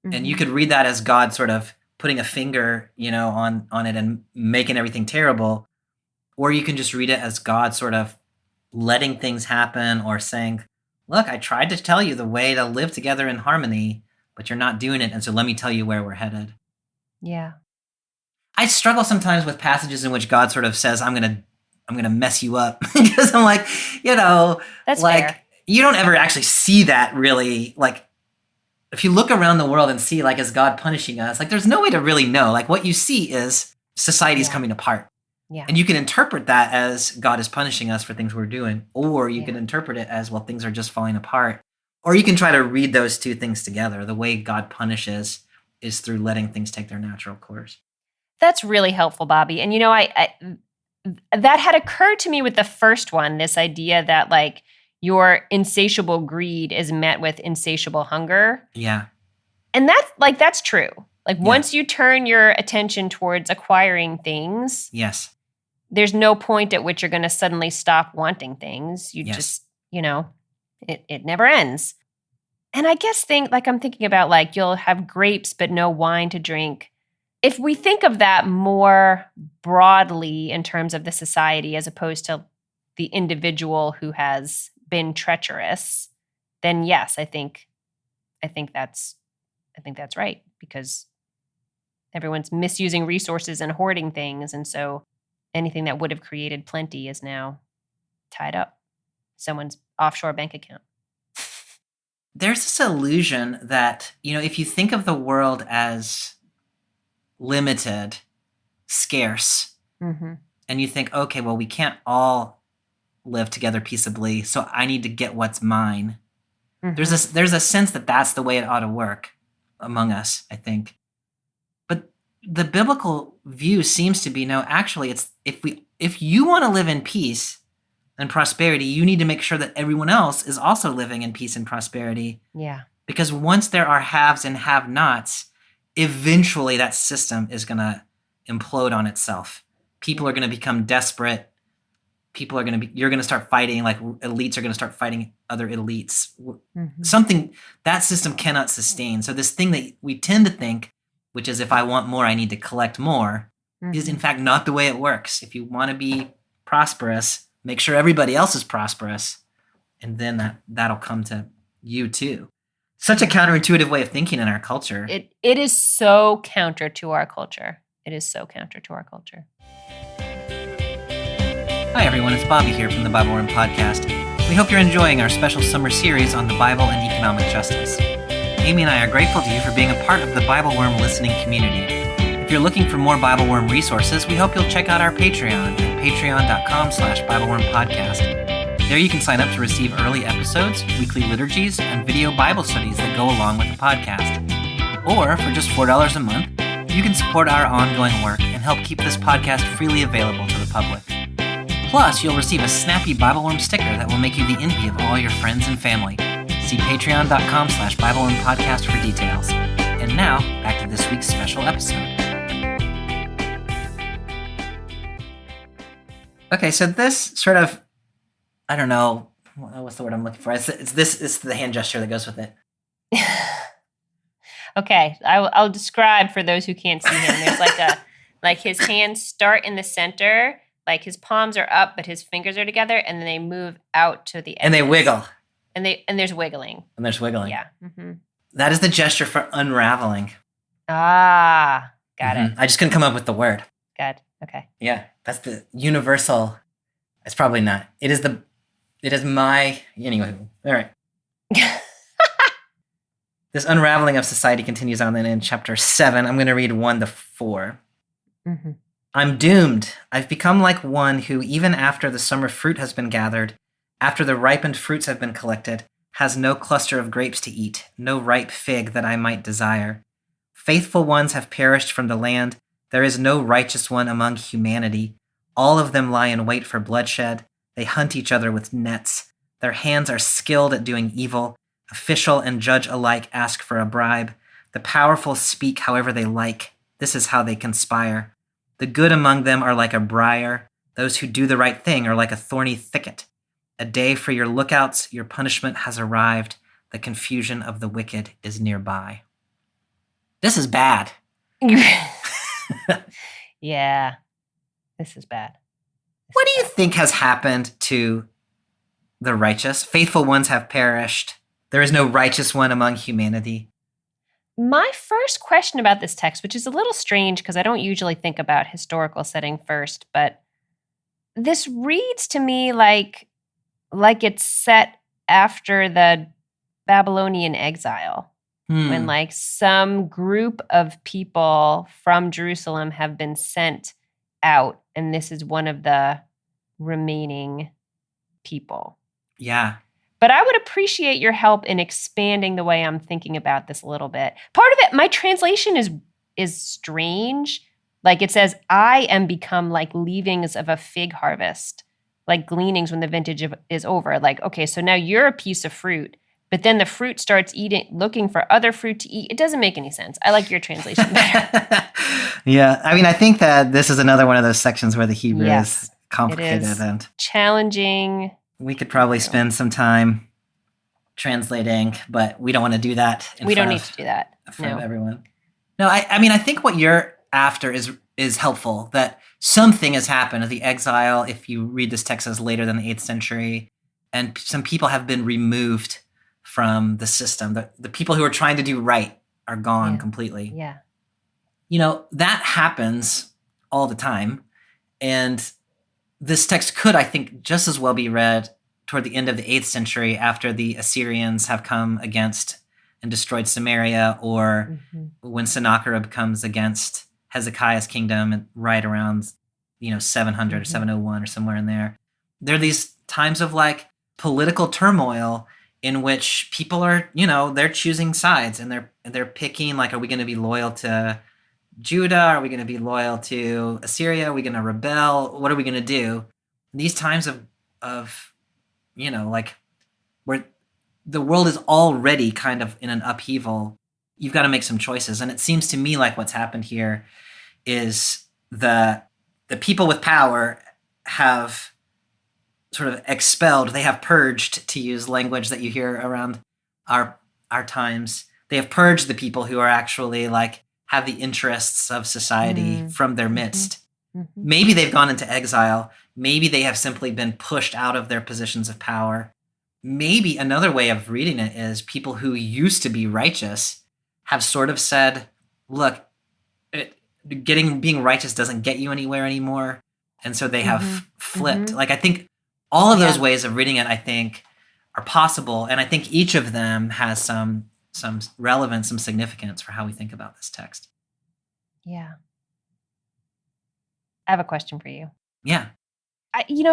And you could read that as God sort of putting a finger, on it and making everything terrible. Or you can just read it as God sort of letting things happen or saying, look, I tried to tell you the way to live together in harmony, but you're not doing it. And so let me tell you where we're headed. Yeah. I struggle sometimes with passages in which God sort of says, I'm going to mess you up because I'm like, that's like fair. You don't ever actually see that really. Like if you look around the world and see like, is God punishing us? Like there's no way to really know. Like what you see is society's coming apart. Yeah. And you can interpret that as God is punishing us for things we're doing, or you can interpret it as, well, things are just falling apart. Or you can try to read those two things together. The way God punishes is through letting things take their natural course. That's really helpful, Bobby. And I that had occurred to me with the first one, this idea that like your insatiable greed is met with insatiable hunger. Yeah. And that's true. Like once you turn your attention towards acquiring things, yes, there's no point at which you're going to suddenly stop wanting things. You just, it never ends. And I guess I'm thinking about like you'll have grapes but no wine to drink. If we think of that more broadly in terms of the society as opposed to the individual who has been treacherous, then yes, I think that's right, because everyone's misusing resources and hoarding things, and so anything that would have created plenty is now tied up someone's offshore bank account. There's this illusion that, if you think of the world as limited, scarce, and you think, okay, well, we can't all live together peaceably, so I need to get what's mine. There's a sense that that's the way it ought to work among us, I think. But the biblical view seems to be, no, actually, it's if you want to live in peace and prosperity, you need to make sure that everyone else is also living in peace and prosperity. Yeah. Because once there are haves and have-nots, eventually that system is going to implode on itself. People are going to become desperate. You're going to start fighting, like elites are going to start fighting other elites. Something that system cannot sustain. So this thing that we tend to think, which is if I want more, I need to collect more, is in fact not the way it works. If you want to be prosperous, make sure everybody else is prosperous, and then that'll come to you too. Such a counterintuitive way of thinking in our culture. It is so counter to our culture. It is so counter to our culture. Hi everyone, it's Bobby here from the BibleWorm podcast. We hope you're enjoying our special summer series on the Bible and economic justice. Amy and I are grateful to you for being a part of the BibleWorm listening community. If you're looking for more BibleWorm resources, we hope you'll check out our Patreon at patreon.com/BibleWormPodcast. There you can sign up to receive early episodes, weekly liturgies, and video Bible studies that go along with the podcast. Or for just $4 a month, you can support our ongoing work and help keep this podcast freely available to the public. Plus, you'll receive a snappy BibleWorm sticker that will make you the envy of all your friends and family. See patreon.com/BibleWormPodcast for details. And now, back to this week's special episode. Okay, so this sort of, I don't know, what's the word I'm looking for? It's the hand gesture that goes with it. Okay, I'll describe for those who can't see him. There's like his hands start in the center, like his palms are up, but his fingers are together, and then they move out to the edges. And they wiggle. And there's wiggling. And there's wiggling. Yeah. Mm-hmm. That is the gesture for unraveling. Ah, got it. I just couldn't come up with the word. Good. Okay. Yeah, that's the universal. It's probably not. It is my, anyway, all right. This unraveling of society continues on then in chapter 7. I'm going to read 1-4. Mm-hmm. I'm doomed. I've become like one who, even after the summer fruit has been gathered, after the ripened fruits have been collected, has no cluster of grapes to eat, no ripe fig that I might desire. Faithful ones have perished from the land. There is no righteous one among humanity. All of them lie in wait for bloodshed. They hunt each other with nets. Their hands are skilled at doing evil. Official and judge alike ask for a bribe. The powerful speak however they like. This is how they conspire. The good among them are like a briar. Those who do the right thing are like a thorny thicket. A day for your lookouts. Your punishment has arrived. The confusion of the wicked is nearby. This is bad. Yeah, this is bad. What do you think has happened to the righteous? Faithful ones have perished. There is no righteous one among humanity. My first question about this text, which is a little strange because I don't usually think about historical setting first, but this reads to me like it's set after the Babylonian exile. When like some group of people from Jerusalem have been sent out, and this is one of the remaining people. Yeah. But I would appreciate your help in expanding the way I'm thinking about this a little bit. Part of it, my translation is strange. Like it says, I am become like leavings of a fig harvest, like gleanings when the vintage is over. Like, okay, so now you're a piece of fruit. But then the fruit starts looking for other fruit to eat. It doesn't make any sense. I like your translation better. Yeah. I mean, I think that this is another one of those sections where the Hebrew is complicated. It is and challenging. We could probably spend some time translating, but we don't want to do that. We don't need to do that. In front of everyone. No, I mean, I think what you're after is helpful, that something has happened at the exile, if you read this text as later than the 8th century, and some people have been removed from the system. The people who are trying to do right are gone completely. Yeah. You know, that happens all the time. And this text could, I think, just as well be read toward the end of the 8th century after the Assyrians have come against and destroyed Samaria, or when Sennacherib comes against Hezekiah's kingdom right around, 700 or 701 or somewhere in there. There are these times of like political turmoil in which people are, they're choosing sides, and they're picking, like, are we going to be loyal to Judah? Are we going to be loyal to Assyria? Are we going to rebel? What are we going to do? These times of like where the world is already kind of in an upheaval, you've got to make some choices. And it seems to me like what's happened here is the people with power have sort of expelled, they have purged, to use language that you hear around our times. They have purged the people who are actually like have the interests of society from their midst. Maybe they've gone into exile. Maybe they have simply been pushed out of their positions of power. maybe another way of reading it is people who used to be righteous have sort of said, look, being righteous doesn't get you anywhere anymore. And so they have flipped. Like, I think all of those ways of reading it, I think, are possible. And I think each of them has some relevance, some significance for how we think about this text. Yeah. I have a question for you. Yeah.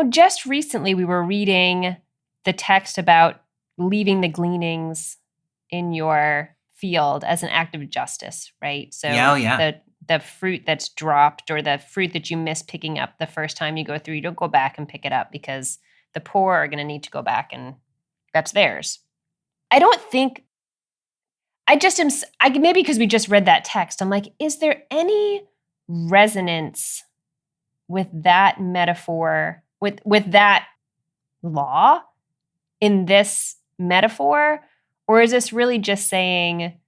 Just recently we were reading the text about leaving the gleanings in your field as an act of justice, right? So the fruit that's dropped or the fruit that you miss picking up the first time you go through, you don't go back and pick it up because the poor are going to need to go back and that's theirs. Maybe because we just read that text, I'm like, is there any resonance with that metaphor, with that law in this metaphor? Or is this really just saying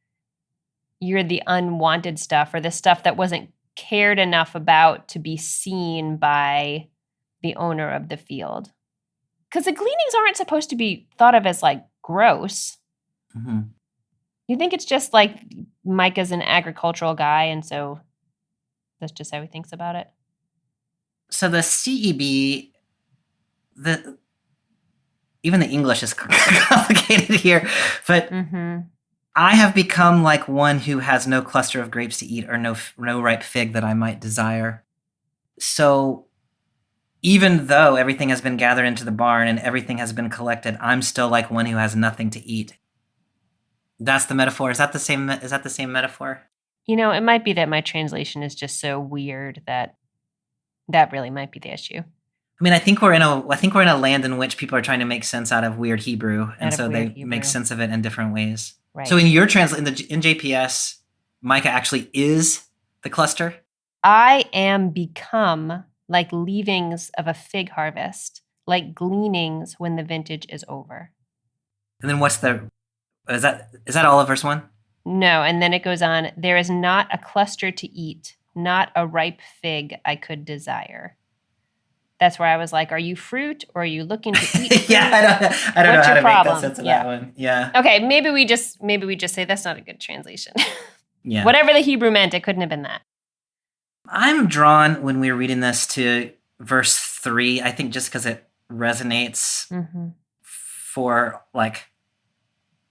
you're the unwanted stuff or the stuff that wasn't cared enough about to be seen by the owner of the field? Because the gleanings aren't supposed to be thought of as like gross. Mm-hmm. You think it's just like Micah's an agricultural guy, and so that's just how he thinks about it? So the CEB, even the English is complicated here, but I have become like one who has no cluster of grapes to eat or no ripe fig that I might desire. So even though everything has been gathered into the barn and everything has been collected, I'm still like one who has nothing to eat. That's the metaphor. Is that the same metaphor? It might be that my translation is just so weird that really might be the issue. I mean, I think we're in a land in which people are trying to make sense out of weird Hebrew, and so they make sense of it in different ways. Right. So in your in JPS, Micah actually is the cluster? I am become like leavings of a fig harvest, like gleanings when the vintage is over. And then is that all of verse 1? No, and then it goes on, there is not a cluster to eat, not a ripe fig I could desire. That's where I was like, are you fruit or are you looking to eat fruit? Yeah, I don't know how to make that sense of that one. Yeah. Okay, maybe we just say that's not a good translation. Yeah. Whatever the Hebrew meant, it couldn't have been that. I'm drawn when we're reading this to verse 3, I think just because it resonates for like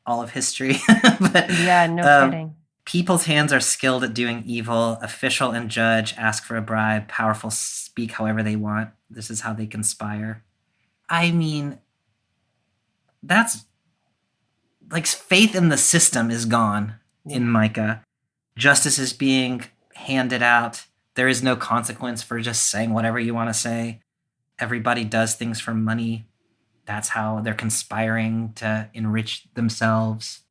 all of history. But, yeah, no kidding. People's hands are skilled at doing evil. Official and judge ask for a bribe. Powerful speak however they want. This is how they conspire. I mean, that's like faith in the system is gone in Micah. Justice is being handed out. There is no consequence for just saying whatever you want to say. Everybody does things for money. That's how they're conspiring to enrich themselves.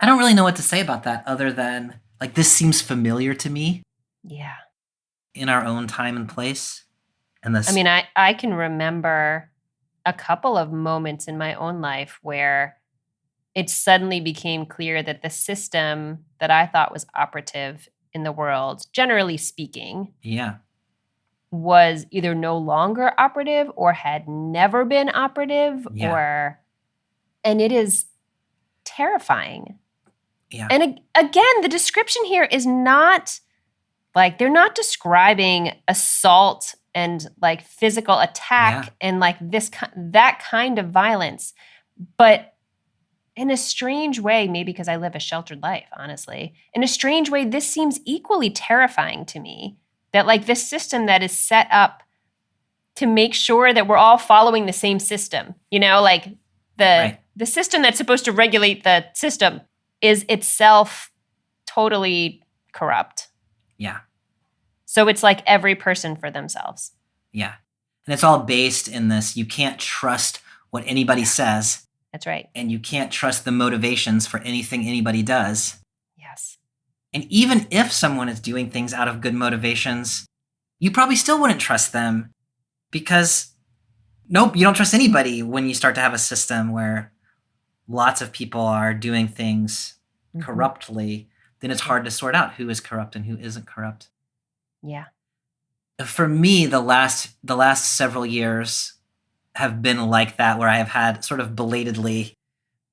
I don't really know what to say about that other than, like, this seems familiar to me. Yeah. In our own time and place. And I mean, I can remember a couple of moments in my own life where it suddenly became clear that the system that I thought was operative in the world, generally speaking, was either no longer operative or had never been operative, and it is terrifying. Yeah. And again, the description here is not like, they're not describing assault and like physical attack and like that kind of violence, but in a strange way, maybe because I live a sheltered life, honestly, in a strange way, this seems equally terrifying to me, that like this system that is set up to make sure that we're all following the same system, like the system that's supposed to regulate the system is itself totally corrupt. Yeah. So it's like every person for themselves. Yeah. And it's all based in this, you can't trust what anybody says. That's right. And you can't trust the motivations for anything anybody does. Yes. And even if someone is doing things out of good motivations, you probably still wouldn't trust them because, you don't trust anybody when you start to have a system where lots of people are doing things corruptly. Then it's hard to sort out who is corrupt and who isn't corrupt. Yeah. For me, the last several years have been like that, where I have had sort of belatedly,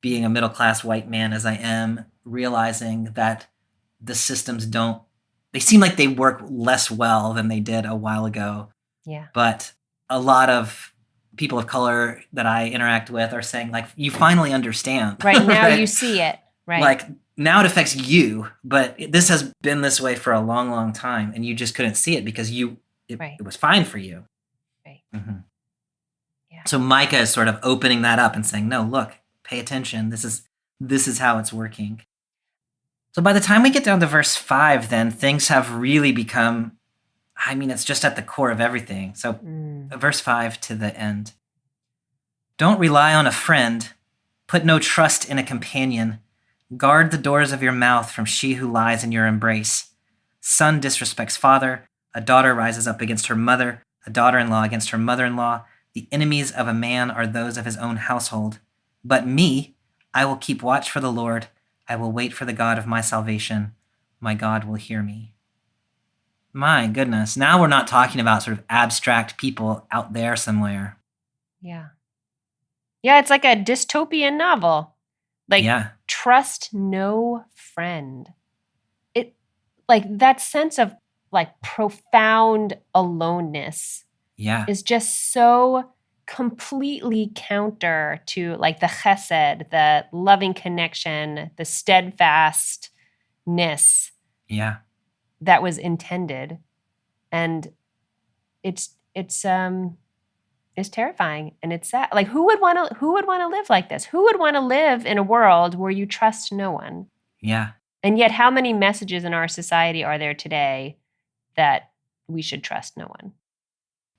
being a middle-class white man as I am, realizing that the systems they seem like they work less well than they did a while ago. Yeah. But a lot of people of color that I interact with are saying, like, you finally understand. Right. Now right? you see it. Right. Like, now it affects you, but this has been this way for a long, long time, and you just couldn't see it because Right. it was fine for you. Right. Mm-hmm. Yeah. So Micah is sort of opening that up and saying, no, look, pay attention. This is how it's working. So by the time we get down to verse 5, then things have really become, it's just at the core of everything. So verse 5 to the end. Don't rely on a friend. Put no trust in a companion. Guard the doors of your mouth from she who lies in your embrace. Son disrespects father. A daughter rises up against her mother. A daughter-in-law against her mother-in-law. The enemies of a man are those of his own household. But me, I will keep watch for the Lord. I will wait for the God of my salvation. My God will hear me. My goodness. Now we're not talking about sort of abstract people out there somewhere. Yeah. Yeah, it's like a dystopian novel. Like, trust no friend. It, like, that sense of, like, profound aloneness is just so completely counter to, like, the chesed, the loving connection, the steadfastness that was intended. And it's terrifying, and it's sad. Like, who would want to live like this? Who would want to live in a world where you trust no one? Yeah. And yet, how many messages in our society are there today that we should trust no one?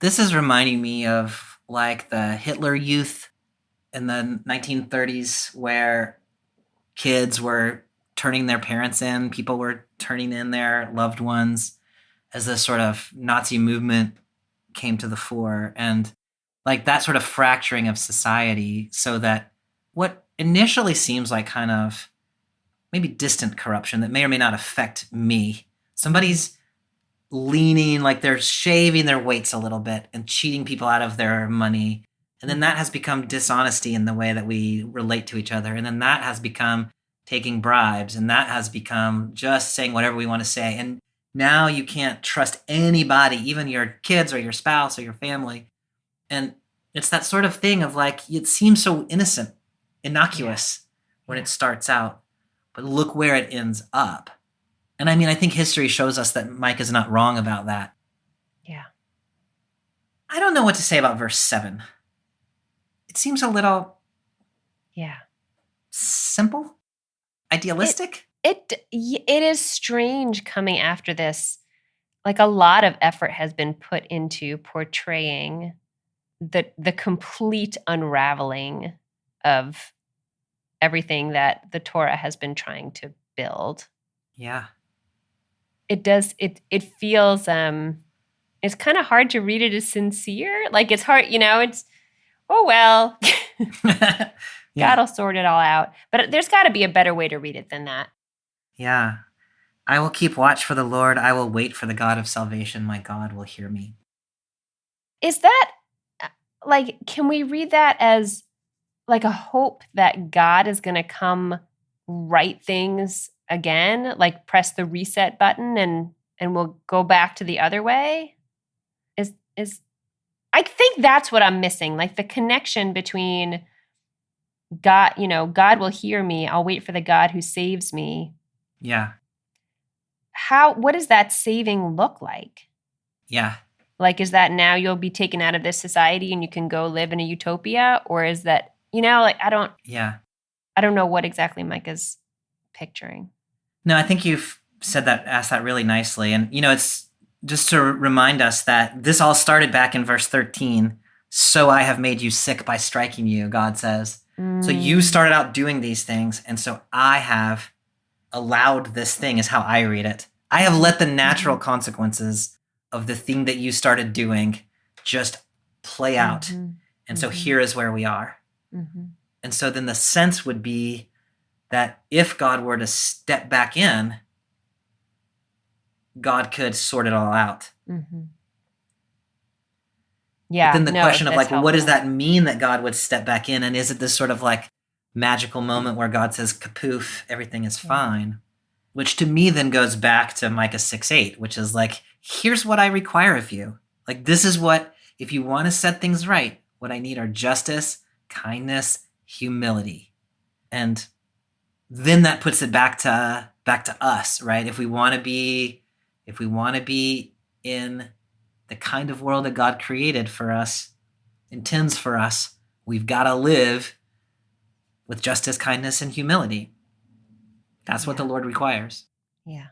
This is reminding me of, like, the Hitler Youth in the 1930s, where kids were turning their parents in, people were turning in their loved ones, as this sort of Nazi movement came to the fore. And like that sort of fracturing of society, so that what initially seems like kind of maybe distant corruption that may or may not affect me, somebody's leaning, like they're shaving their weights a little bit and cheating people out of their money. And then that has become dishonesty in the way that we relate to each other. And then that has become taking bribes. And that has become just saying whatever we want to say. And now you can't trust anybody, even your kids or your spouse or your family. And it's that sort of thing of, like, it seems so innocent, innocuous when it starts out. But look where it ends up. And I think history shows us that Micah is not wrong about that. Yeah. I don't know what to say about verse 7. It seems a little simple, idealistic. It is strange coming after this. Like, a lot of effort has been put into portraying the complete unraveling of everything that the Torah has been trying to build. Yeah. It does. It feels it's kind of hard to read it as sincere. Like, it's hard, it's, oh well. God will sort it all out. But there's got to be a better way to read it than that. Yeah. I will keep watch for the Lord. I will wait for the God of salvation. My God will hear me. Is that, like, can we read that as like a hope that God is going to come right things again, like press the reset button and we'll go back to the other way? Is I think that's what I'm missing, like the connection between God, God will hear me. I'll wait for the God who saves me. Yeah. What does that saving look like? Yeah. Like, is that now you'll be taken out of this society and you can go live in a utopia? Or is that, like, I don't know what exactly Micah's picturing. No, I think you've asked that really nicely. And, it's just to remind us that this all started back in verse 13. So I have made you sick by striking you, God says. So you started out doing these things. And so I have allowed this thing, is how I read it. I have let the natural consequences of the thing that you started doing just play out. And so here is where we are. And so then the sense would be that if God were to step back in, God could sort it all out. Yeah. But then the no, question of that's like, well, what does helpful. that mean that God would step back in? And is it this sort of like magical moment where God says, kapoof, everything is Yeah. fine? Which to me then goes back to Micah 6:8, which is like, here's what I require of you. Like, this is what, if you want to set things right, what I need are justice, kindness, humility. And then that puts it back to us, right? If we want to be in the kind of world that God created for us, intends for us, we've got to live with justice, kindness, and humility. That's what the Lord requires. Yeah.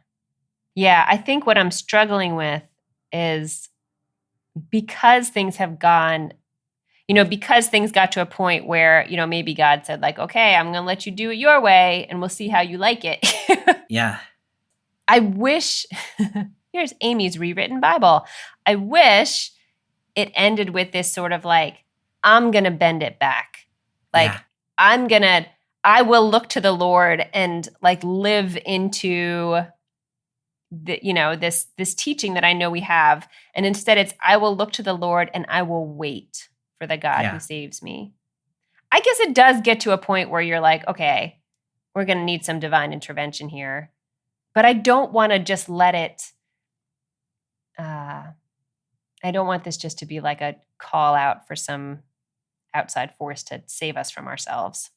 Yeah. I think what I'm struggling with is because things have gone, because things got to a point where, maybe God said, like, okay, I'm going to let you do it your way and we'll see how you like it. Yeah. I wish, here's Amy's rewritten Bible. I wish it ended with this sort of like, I'm going to bend it back. Like, Yeah. I will look to the Lord and like live into this teaching that I know we have. And instead it's, I will look to the Lord and I will wait for the God who saves me. I guess it does get to a point where you're like, okay, we're going to need some divine intervention here. But I don't want to just let it, I don't want this just to be like a call out for some outside force to save us from ourselves.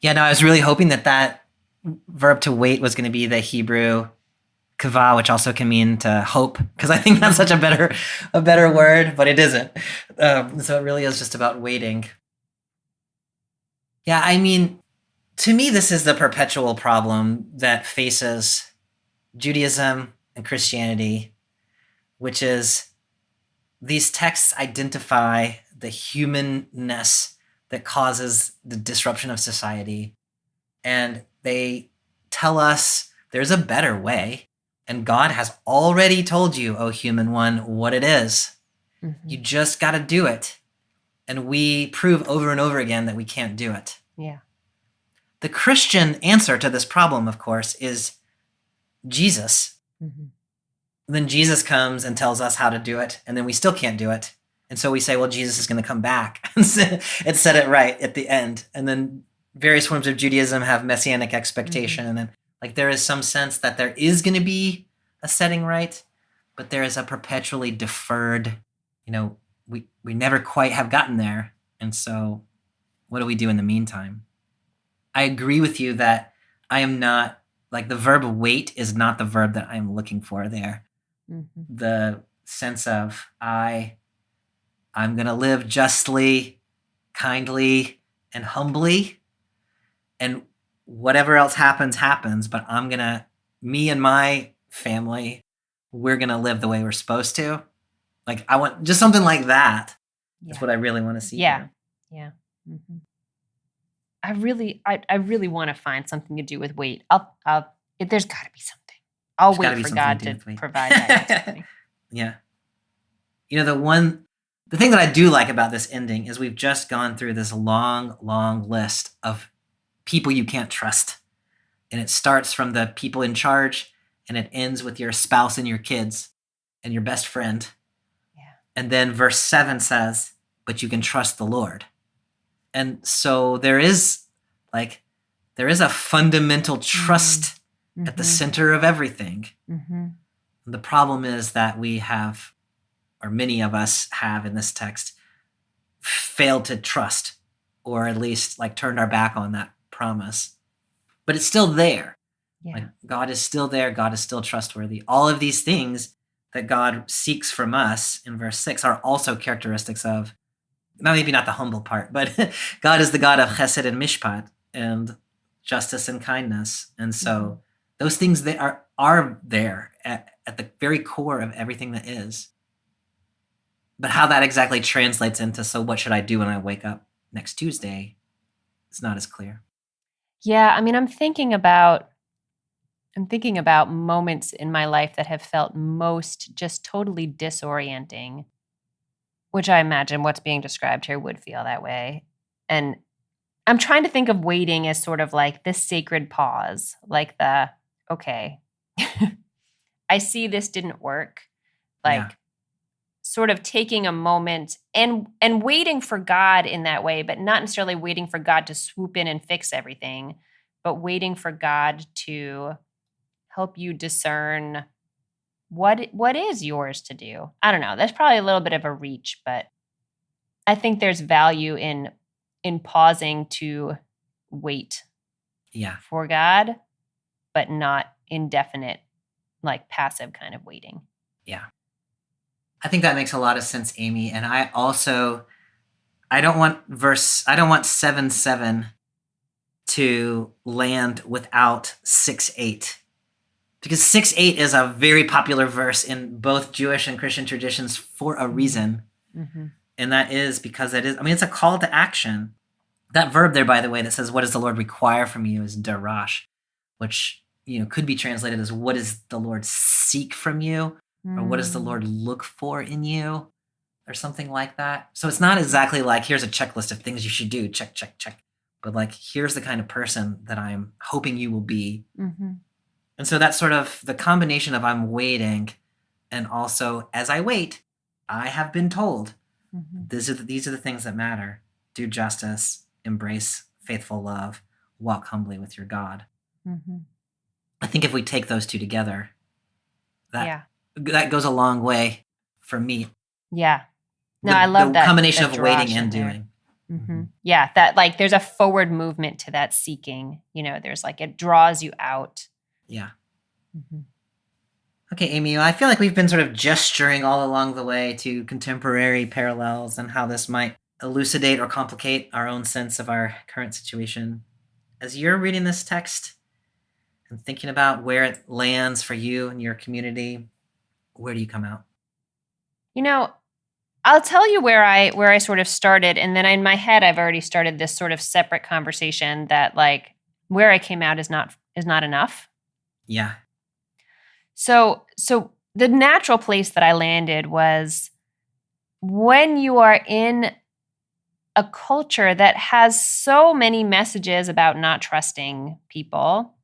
Yeah, no, I was really hoping that verb to wait was going to be the Hebrew kavah, which also can mean to hope, because I think that's such a better word, but it isn't. So it really is just about waiting. Yeah, I mean, to me, this is the perpetual problem that faces Judaism and Christianity, which is these texts identify the humanness that causes the disruption of society. And they tell us there's a better way. And God has already told you, oh human one, what it is. Mm-hmm. You just got to do it. And we prove over and over again that we can't do it. Yeah. The Christian answer to this problem, of course, is Jesus. Mm-hmm. Then Jesus comes and tells us how to do it, and then we still can't do it. And so we say, well, Jesus is going to come back and set it right at the end. And then various forms of Judaism have messianic expectation. Mm-hmm. And then like there is some sense that there is going to be a setting right, but there is a perpetually deferred, we never quite have gotten there. And so what do we do in the meantime? I agree with you that I am not, like the verb wait is not the verb that I'm looking for there. Mm-hmm. The sense of I'm going to live justly, kindly, and humbly. And whatever else happens, but me and my family, we're going to live the way we're supposed to. Like I want just something like that. That's what I really want to see. Yeah. Here. Yeah. Mm-hmm. I really want to find something to do with wait. There's got to be something. I'll wait for God to provide that answer for me. Yeah. The thing that I do like about this ending is we've just gone through this long, long list of people you can't trust. And it starts from the people in charge and it ends with your spouse and your kids and your best friend. Yeah. And then verse 7 says, but you can trust the Lord. And so there is a fundamental trust mm-hmm. at the center of everything. Mm-hmm. The problem is that we have, or many of us have in this text, failed to trust, or at least like turned our back on that promise. But it's still there. Yeah. Like God is still there. God is still trustworthy. All of these things that God seeks from us in verse 6 are also characteristics of, maybe not the humble part, but God is the God of chesed and mishpat and justice and kindness. And so mm-hmm. those things that are there at the very core of everything that is. But how that exactly translates into, so what should I do when I wake up next Tuesday? It's not as clear. Yeah, I mean, I'm thinking about moments in my life that have felt most just totally disorienting, which I imagine what's being described here would feel that way. And I'm trying to think of waiting as sort of like this sacred pause, like okay, I see this didn't work. Like, sort of taking a moment and waiting for God in that way, but not necessarily waiting for God to swoop in and fix everything, but waiting for God to help you discern what is yours to do. I don't know. That's probably a little bit of a reach, but I think there's value in pausing to wait Yeah. for God, but not indefinite, like passive kind of waiting. Yeah. I think that makes a lot of sense, Amy. And I don't want 7:7 to land without 6:8. Because 6:8 is a very popular verse in both Jewish and Christian traditions for a reason. Mm-hmm. And that is because it's a call to action. That verb there, by the way, that says, what does the Lord require from you, is darash, which could be translated as, what does the Lord seek from you? Or what does the Lord look for in you? Or something like that. So it's not exactly like, here's a checklist of things you should do, check, check, check. But like, here's the kind of person that I'm hoping you will be. Mm-hmm. And so that's sort of the combination of I'm waiting, and also as I wait, I have been told these are the things that matter. Do justice, embrace faithful love, walk humbly with your God. Mm-hmm. I think if we take those two together, that goes a long way for me. Yeah. No, I love the that combination that of waiting darash in and there. doing. Mm-hmm. Yeah, that like there's a forward movement to that seeking. There's like it draws you out. Yeah. Mm-hmm. Okay, Amy, I feel like we've been sort of gesturing all along the way to contemporary parallels and how this might elucidate or complicate our own sense of our current situation. As you're reading this text and thinking about where it lands for you and your community, where do you come out? I'll tell you where I sort of started, and then in my head I've already started this sort of separate conversation that like where I came out is not enough. Yeah. So the natural place that I landed was when you are in a culture that has so many messages about not trusting people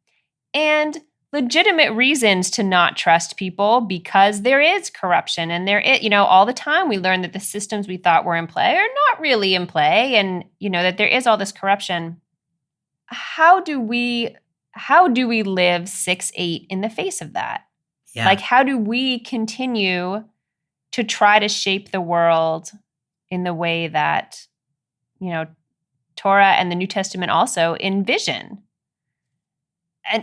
and legitimate reasons to not trust people because there is corruption and all the time we learn that the systems we thought were in play are not really in play, and that there is all this corruption. How do we live 6-8 in the face of that? Yeah. Like, how do we continue to try to shape the world in the way that Torah and the New Testament also envision?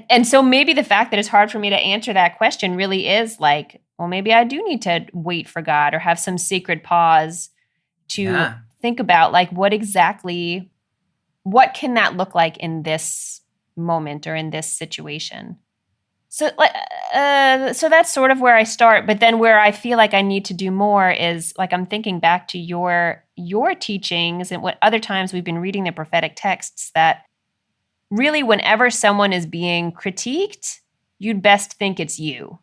And so maybe the fact that it's hard for me to answer that question really is like, well, maybe I do need to wait for God or have some sacred pause to think about like what can that look like in this moment or in this situation? So so that's sort of where I start. But then where I feel like I need to do more is like I'm thinking back to your teachings and what other times we've been reading the prophetic texts, that really whenever someone is being critiqued, you'd best think it's you.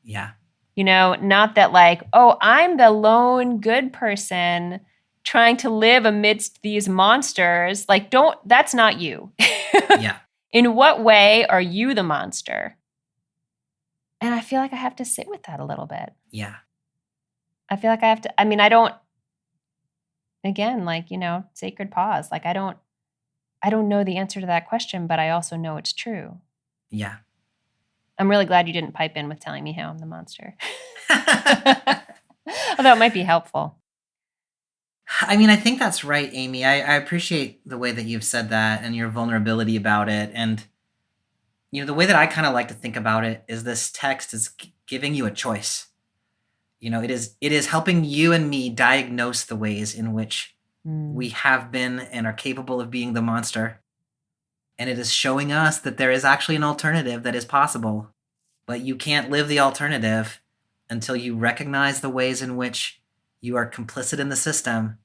Yeah. Not that like, oh, I'm the lone good person trying to live amidst these monsters. Like, that's not you. Yeah. In what way are you the monster? And I feel like I have to sit with that a little bit. Yeah. I feel like I have to, I don't, again, like, sacred pause. Like, I don't know the answer to that question, but I also know it's true. Yeah. I'm really glad you didn't pipe in with telling me how I'm the monster. Although it might be helpful. I think that's right, Amy. I appreciate the way that you've said that and your vulnerability about it. And, the way that I kind of like to think about it is this text is giving you a choice. It is helping you and me diagnose the ways in which we have been and are capable of being the monster. And it is showing us that there is actually an alternative that is possible. But you can't live the alternative until you recognize the ways in which you are complicit in the system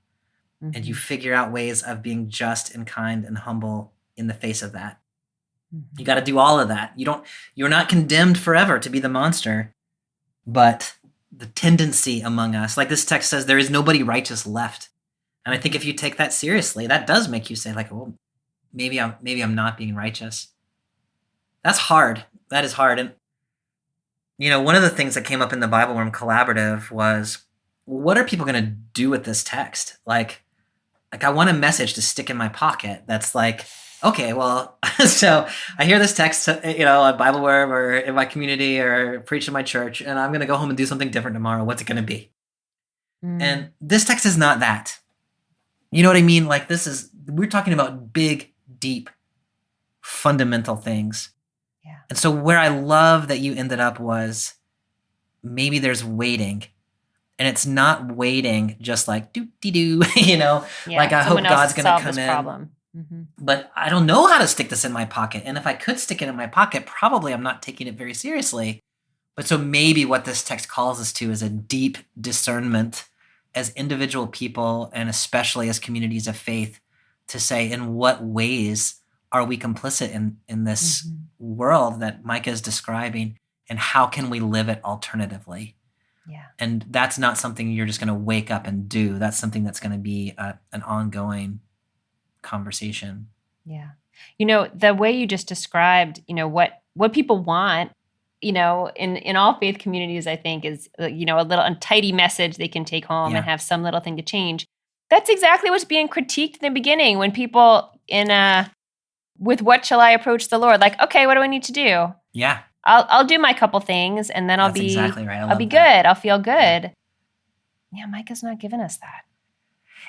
and you figure out ways of being just and kind and humble in the face of that. You got to do all of that. You're not condemned forever to be the monster, but the tendency among us, like this text says, there is nobody righteous left. And I think if you take that seriously, that does make you say like, well, maybe I'm not being righteous. That's hard. That is hard. And, one of the things that came up in the BibleWorm Collaborative was what are people going to do with this text? Like I want a message to stick in my pocket that's like, okay, well, so I hear this text, on BibleWorm or in my community or preach in my church, and I'm going to go home and do something different tomorrow. What's it going to be? And this text is not that. You know what I mean? Like we're talking about big, deep, fundamental things. Yeah. And so where I love that you ended up was maybe there's waiting. And it's not waiting just like doo-dee-doo, like I hope God's going to come in. Problem. Mm-hmm. But I don't know how to stick this in my pocket. And if I could stick it in my pocket, probably I'm not taking it very seriously. But so maybe what this text calls us to is a deep discernment as individual people and especially as communities of faith to say, in what ways are we complicit in this world that Micah is describing, and how can we live it alternatively? Yeah. And that's not something you're just going to wake up and do. That's something that's going to be an ongoing conversation. Yeah. The way you just described, what people want, in all faith communities, I think is, a little untidy message they can take home and have some little thing to change. That's exactly what's being critiqued in the beginning when people with what shall I approach the Lord? Like, okay, what do I need to do? Yeah. I'll do my couple things and then That's exactly right. I'll be good. I'll feel good. Yeah, Micah's not giving us that.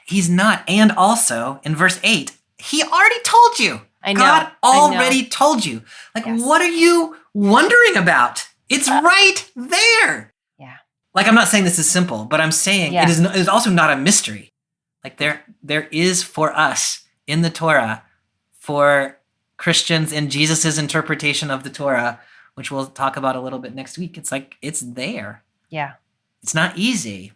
He's not. And also in verse 8, he already told you. I know. God already told you. Like, what are you wondering about? It's right there. Yeah. Like, I'm not saying this is simple, but I'm saying it is also not a mystery. Like there is for us in the Torah, for Christians in Jesus's interpretation of the Torah, which we'll talk about a little bit next week. It's like, it's there. Yeah. It's not easy,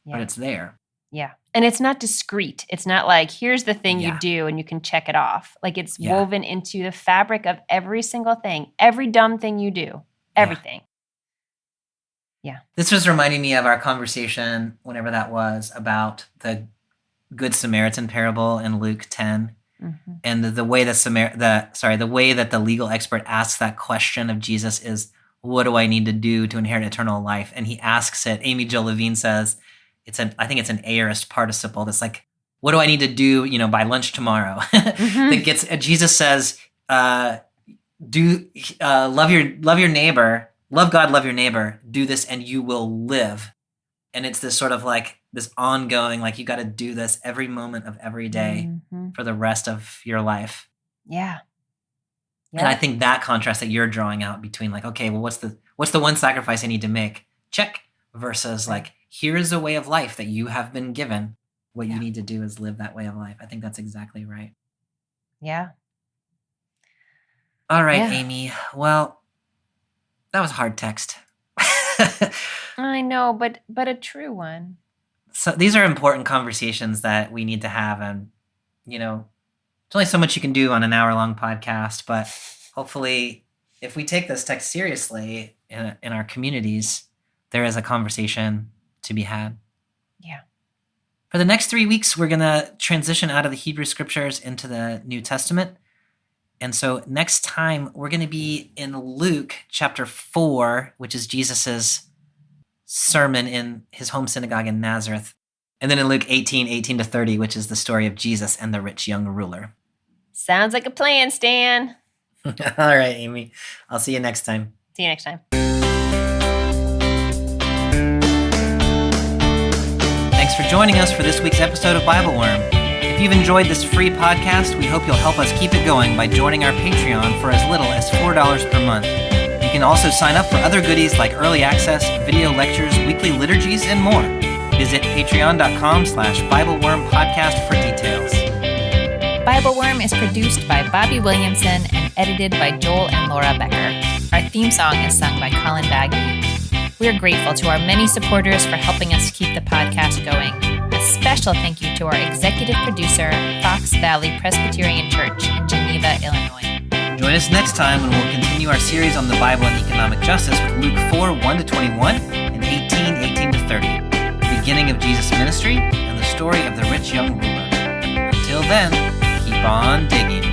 but it's there. Yeah. And it's not discrete. It's not like, here's the thing you do and you can check it off. Like it's woven into the fabric of every single thing, every dumb thing you do, everything. Yeah. This was reminding me of our conversation, whenever that was, about the Good Samaritan parable in Luke 10. Mm-hmm. And the way the way that the legal expert asks that question of Jesus is, what do I need to do to inherit eternal life? And he asks it. Amy Jo Levine says, I think it's an aorist participle that's like, what do I need to do, by lunch tomorrow? Mm-hmm. Jesus says, love your neighbor, love God, love your neighbor, do this and you will live. And it's this sort of like this ongoing, like you got to do this every moment of every day for the rest of your life. Yeah. And I think that contrast that you're drawing out between like, okay, well, what's the one sacrifice I need to make? Check. Versus like, here is a way of life that you have been given. What you need to do is live that way of life. I think that's exactly right. Yeah. All right, Amy. Well, that was a hard text. I know, but a true one. So these are important conversations that we need to have. And, there's only so much you can do on an hour-long podcast. But hopefully, if we take this text seriously in our communities, there is a conversation to be had. Yeah. For the next 3 weeks, we're going to transition out of the Hebrew Scriptures into the New Testament. And so next time, we're going to be in Luke chapter 4, which is Jesus's sermon in his home synagogue in Nazareth. And then in Luke 18 to 30, which is the story of Jesus and the rich young ruler. Sounds like a plan, Stan. All right, Amy. I'll see you next time. See you next time. Thanks for joining us for this week's episode of BibleWorm. If you've enjoyed this free podcast, we hope you'll help us keep it going by joining our Patreon for as little as $4 per month. You can also sign up for other goodies like early access, video lectures, weekly liturgies, and more. Visit patreon.com/BibleWorm podcast for details. BibleWorm is produced by Bobby Williamson and edited by Joel and Laura Becker. Our theme song is sung by Colin Bagby. We are grateful to our many supporters for helping us keep the podcast going. A special thank you to our executive producer, Fox Valley Presbyterian Church in Geneva, Illinois. Join us next time when we'll continue our series on the Bible and economic justice with Luke 4, 1-21 and 18 to 30, the beginning of Jesus' ministry and the story of the rich young ruler. Until then, keep on digging.